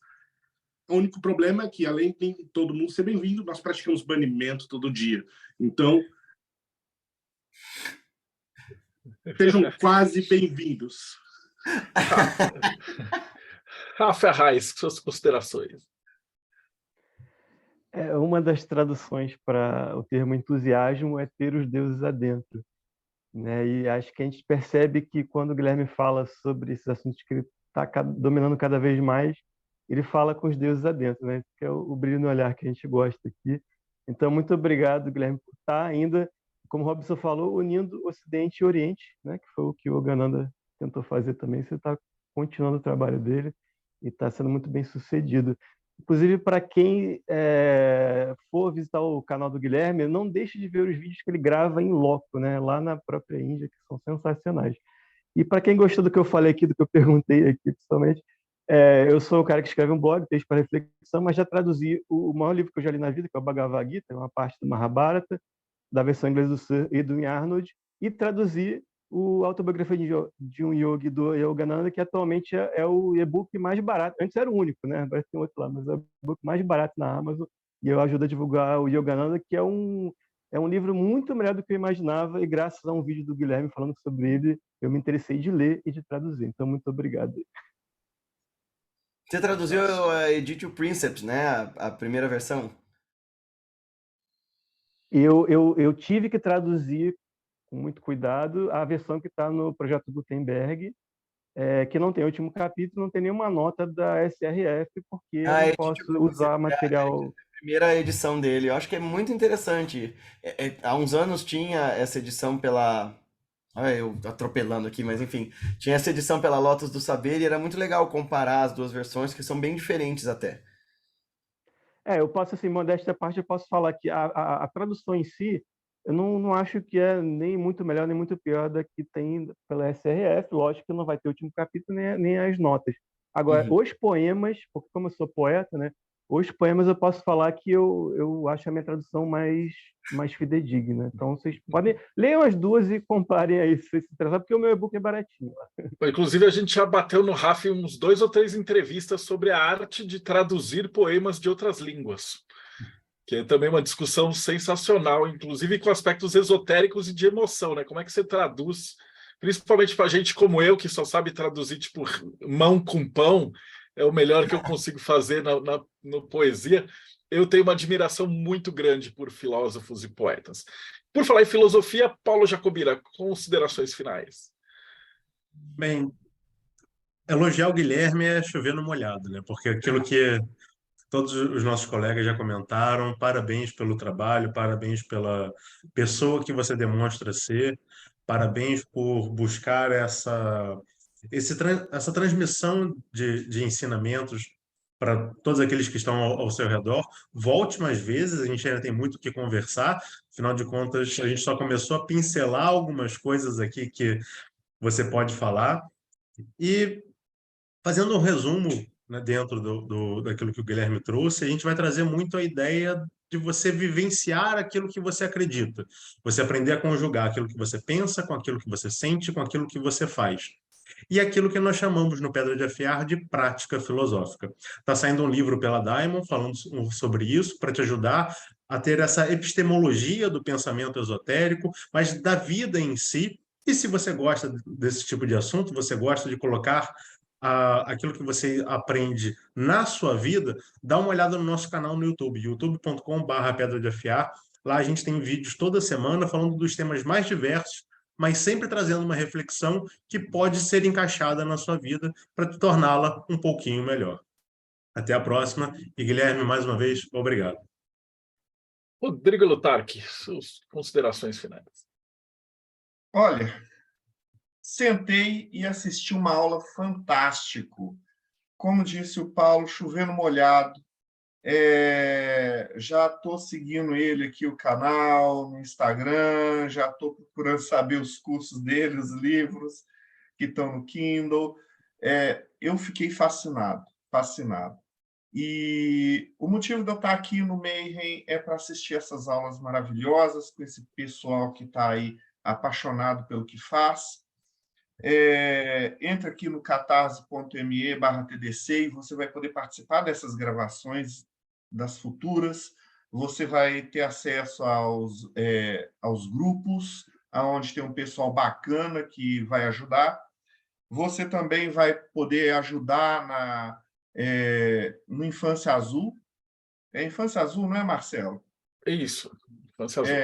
D: O único problema é que, além de todo mundo ser bem-vindo, nós praticamos banimento todo dia. Então, sejam quase bem-vindos.
A: Rafa Arraes, suas considerações.
G: Uma das traduções para o termo entusiasmo é ter os deuses adentro, né? E acho que a gente percebe que quando o Guilherme fala sobre esses assuntos que ele está dominando cada vez mais, ele fala com os deuses adentro, né? Que é o brilho no olhar que a gente gosta aqui. Então, muito obrigado, Guilherme, por estar ainda, como o Robson falou, unindo Ocidente e Oriente, né? Que foi o que o Yogananda tentou fazer também. Você está continuando o trabalho dele e está sendo muito bem sucedido. Inclusive, para quem for visitar o canal do Guilherme, não deixe de ver os vídeos que ele grava em loco, né? Lá na própria Índia, que são sensacionais. E para quem gostou do que eu falei aqui, do que eu perguntei aqui, principalmente, eu sou o cara que escreve um blog, texto para reflexão, mas já traduzi o maior livro que eu já li na vida, que é o Bhagavad Gita, uma parte do Mahabharata, da versão inglesa do Sir Edwin Arnold, e traduzi a autobiografia de um yogi do Yogananda, que atualmente é o e-book mais barato. Antes era o único, né? Agora tem outro lá, mas é o e-book mais barato na Amazon, e eu ajudo a divulgar o Yogananda, que é um livro muito melhor do que eu imaginava, e graças a um vídeo do Guilherme falando sobre ele, eu me interessei de ler e de traduzir. Então, muito obrigado.
E: Você traduziu a Editio Princeps, né? A primeira versão?
G: Eu tive que traduzir com muito cuidado a versão que está no projeto Gutenberg, que não tem o último capítulo, não tem nenhuma nota da SRF, porque eu não posso usar material...
E: A primeira edição dele, eu acho que é muito interessante. Há uns anos tinha essa edição pela... eu atropelando aqui, mas enfim, tinha essa edição pela Lotus do Saber e era muito legal comparar as duas versões, que são bem diferentes até.
G: Eu posso, assim, modéstia à parte, eu posso falar que a tradução em si, eu não acho que é nem muito melhor, nem muito pior da que tem pela SRF. Lógico que não vai ter o último capítulo, nem as notas. Agora, os poemas, porque como eu sou poeta, né, os poemas eu posso falar que eu acho a minha tradução mais fidedigna. Então, vocês podem... Leiam as duas e comparem aí, se vocês se interessarem, porque o meu e-book é baratinho.
A: Inclusive, a gente já bateu no RAF uns 2 ou 3 entrevistas sobre a arte de traduzir poemas de outras línguas, que é também uma discussão sensacional, inclusive com aspectos esotéricos e de emoção, né? Como é que você traduz, principalmente para gente como eu, que só sabe traduzir, tipo, mão com pão, é o melhor que eu consigo fazer no poesia. Eu tenho uma admiração muito grande por filósofos e poetas. Por falar em filosofia, Paulo Jacobira, considerações finais.
F: Bem, elogiar o Guilherme é chover no molhado, né? Porque aquilo que todos os nossos colegas já comentaram, parabéns pelo trabalho, parabéns pela pessoa que você demonstra ser, parabéns por buscar essa transmissão de ensinamentos para todos aqueles que estão ao seu redor. Volte mais vezes, a gente ainda tem muito o que conversar, afinal de contas, a gente só começou a pincelar algumas coisas aqui que você pode falar. E fazendo um resumo, né, dentro daquilo que o Guilherme trouxe, a gente vai trazer muito a ideia de você vivenciar aquilo que você acredita, você aprender a conjugar aquilo que você pensa com aquilo que você sente, com aquilo que você faz. E aquilo que nós chamamos no Pedra de Afiar de prática filosófica. Está saindo um livro pela Diamond falando sobre isso, para te ajudar a ter essa epistemologia do pensamento esotérico, mas da vida em si. E se você gosta desse tipo de assunto, você gosta de colocar aquilo que você aprende na sua vida, dá uma olhada no nosso canal no YouTube, youtube.com/Pedra de Afiar. Lá a gente tem vídeos toda semana falando dos temas mais diversos, mas sempre trazendo uma reflexão que pode ser encaixada na sua vida para torná-la um pouquinho melhor. Até a próxima. E Guilherme, mais uma vez, obrigado.
A: Rodrigo Lutarque, suas considerações finais.
B: Olha, sentei e assisti uma aula fantástico. Como disse o Paulo, chovendo molhado. Já estou seguindo ele aqui, o canal, no Instagram, já estou procurando saber os cursos dele, os livros que estão no Kindle. Eu fiquei fascinado. E o motivo de eu estar aqui no Mayhem é para assistir essas aulas maravilhosas com esse pessoal que está aí apaixonado pelo que faz. Entra aqui no catarse.me/TDC e você vai poder participar dessas gravações das futuras. Você vai ter acesso aos grupos, onde tem um pessoal bacana que vai ajudar. Você também vai poder ajudar no Infância Azul. É Infância Azul, não é, Marcelo?
A: É isso. Infância Azul.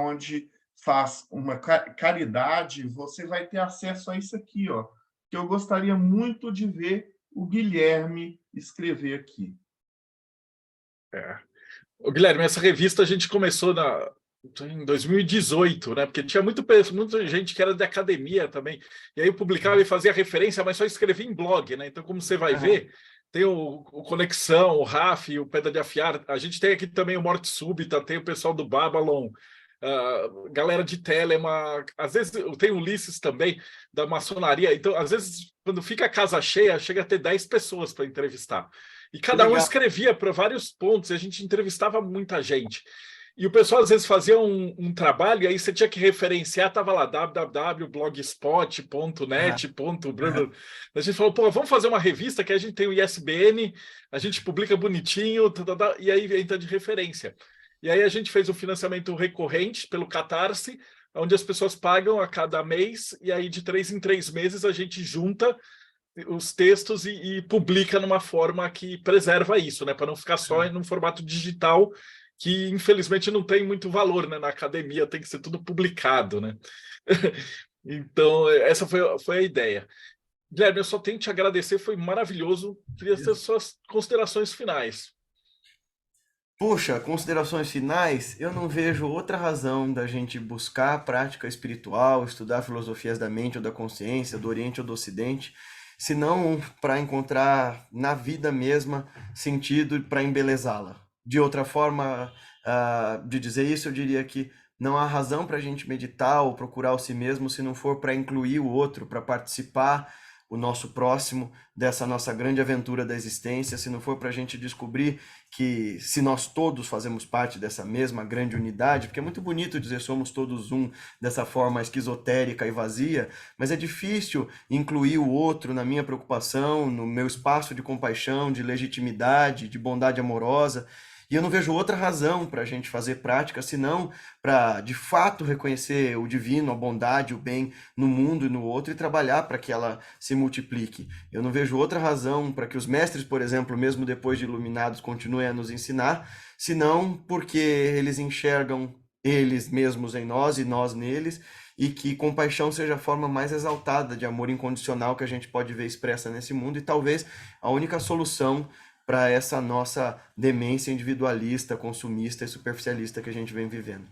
B: Onde faz uma caridade, você vai ter acesso a isso aqui, ó, que eu gostaria muito de ver o Guilherme escrever aqui.
A: O Guilherme, essa revista a gente começou em 2018, né? Porque tinha muita gente que era de academia também. E aí eu publicava e fazia referência, mas só escrevia em blog, né? Então, como você vai ver, tem o Conexão, o Raf, o Pedra de Afiar. A gente tem aqui também o Morte Súbita, tem o pessoal do Babylon, galera de Telema. Às vezes tem o Ulisses também, da maçonaria. Então, às vezes, quando fica a casa cheia, chega a ter 10 pessoas para entrevistar. E cada um escrevia para vários pontos, e a gente entrevistava muita gente. E o pessoal, às vezes, fazia um trabalho, e aí você tinha que referenciar, estava lá, www.blogspot.net. A gente falou, pô, vamos fazer uma revista que a gente tem o ISBN, a gente publica bonitinho, e aí entra de referência. E aí a gente fez um financiamento recorrente pelo Catarse, onde as pessoas pagam a cada mês, e aí de 3 em 3 meses a gente junta os textos e publica numa forma que preserva isso, né? Para não ficar só em um formato digital, que infelizmente não tem muito valor, né? Na academia tem que ser tudo publicado, né? Então, essa foi a ideia. Guilherme, eu só tenho que te agradecer, foi maravilhoso. Queria ter suas considerações finais.
E: Puxa, considerações finais, eu não vejo outra razão da gente buscar a prática espiritual, estudar filosofias da mente ou da consciência, do Oriente ou do Ocidente, senão para encontrar na vida mesma sentido para embelezá-la. De outra forma de dizer isso, eu diria que não há razão para a gente meditar ou procurar o si mesmo se não for para incluir o outro, para participar o nosso próximo dessa nossa grande aventura da existência, se não for para a gente descobrir que se nós todos fazemos parte dessa mesma grande unidade, porque é muito bonito dizer somos todos um dessa forma esquizotérica e vazia, mas é difícil incluir o outro na minha preocupação, no meu espaço de compaixão, de legitimidade, de bondade amorosa. E eu não vejo outra razão para a gente fazer prática, senão para, de fato, reconhecer o divino, a bondade, o bem no mundo e no outro e trabalhar para que ela se multiplique. Eu não vejo outra razão para que os mestres, por exemplo, mesmo depois de iluminados, continuem a nos ensinar, senão porque eles enxergam eles mesmos em nós e nós neles, e que compaixão seja a forma mais exaltada de amor incondicional que a gente pode ver expressa nesse mundo, e talvez a única solução para essa nossa demência individualista, consumista e superficialista que a gente vem vivendo.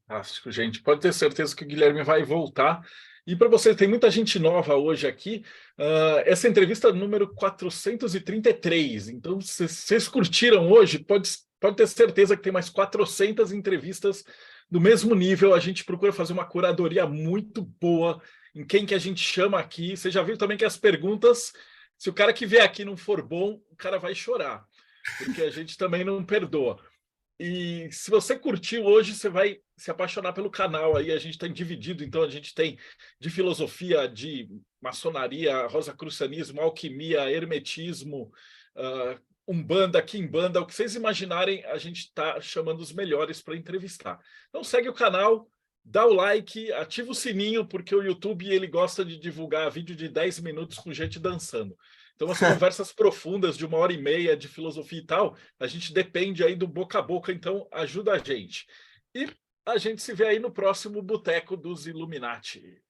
A: Fantástico, gente. Pode ter certeza que o Guilherme vai voltar. E para você, tem muita gente nova hoje aqui. Essa entrevista é número 433. Então, se vocês curtiram hoje, pode ter certeza que tem mais 400 entrevistas do mesmo nível. A gente procura fazer uma curadoria muito boa em quem que a gente chama aqui. Você já viu também que as perguntas... Se o cara que vier aqui não for bom, o cara vai chorar, porque a gente também não perdoa. E se você curtiu hoje, você vai se apaixonar pelo canal. Aí a gente tem dividido, então a gente tem de filosofia, de maçonaria, rosacrucianismo, alquimia, hermetismo, umbanda, quimbanda, o que vocês imaginarem, a gente está chamando os melhores para entrevistar. Então segue o canal, dá o like, ativa o sininho, porque o YouTube ele gosta de divulgar vídeo de 10 minutos com gente dançando. Então, as conversas profundas de 1h30 de filosofia e tal, a gente depende aí do boca a boca, então ajuda a gente. E a gente se vê aí no próximo Boteco dos Illuminati.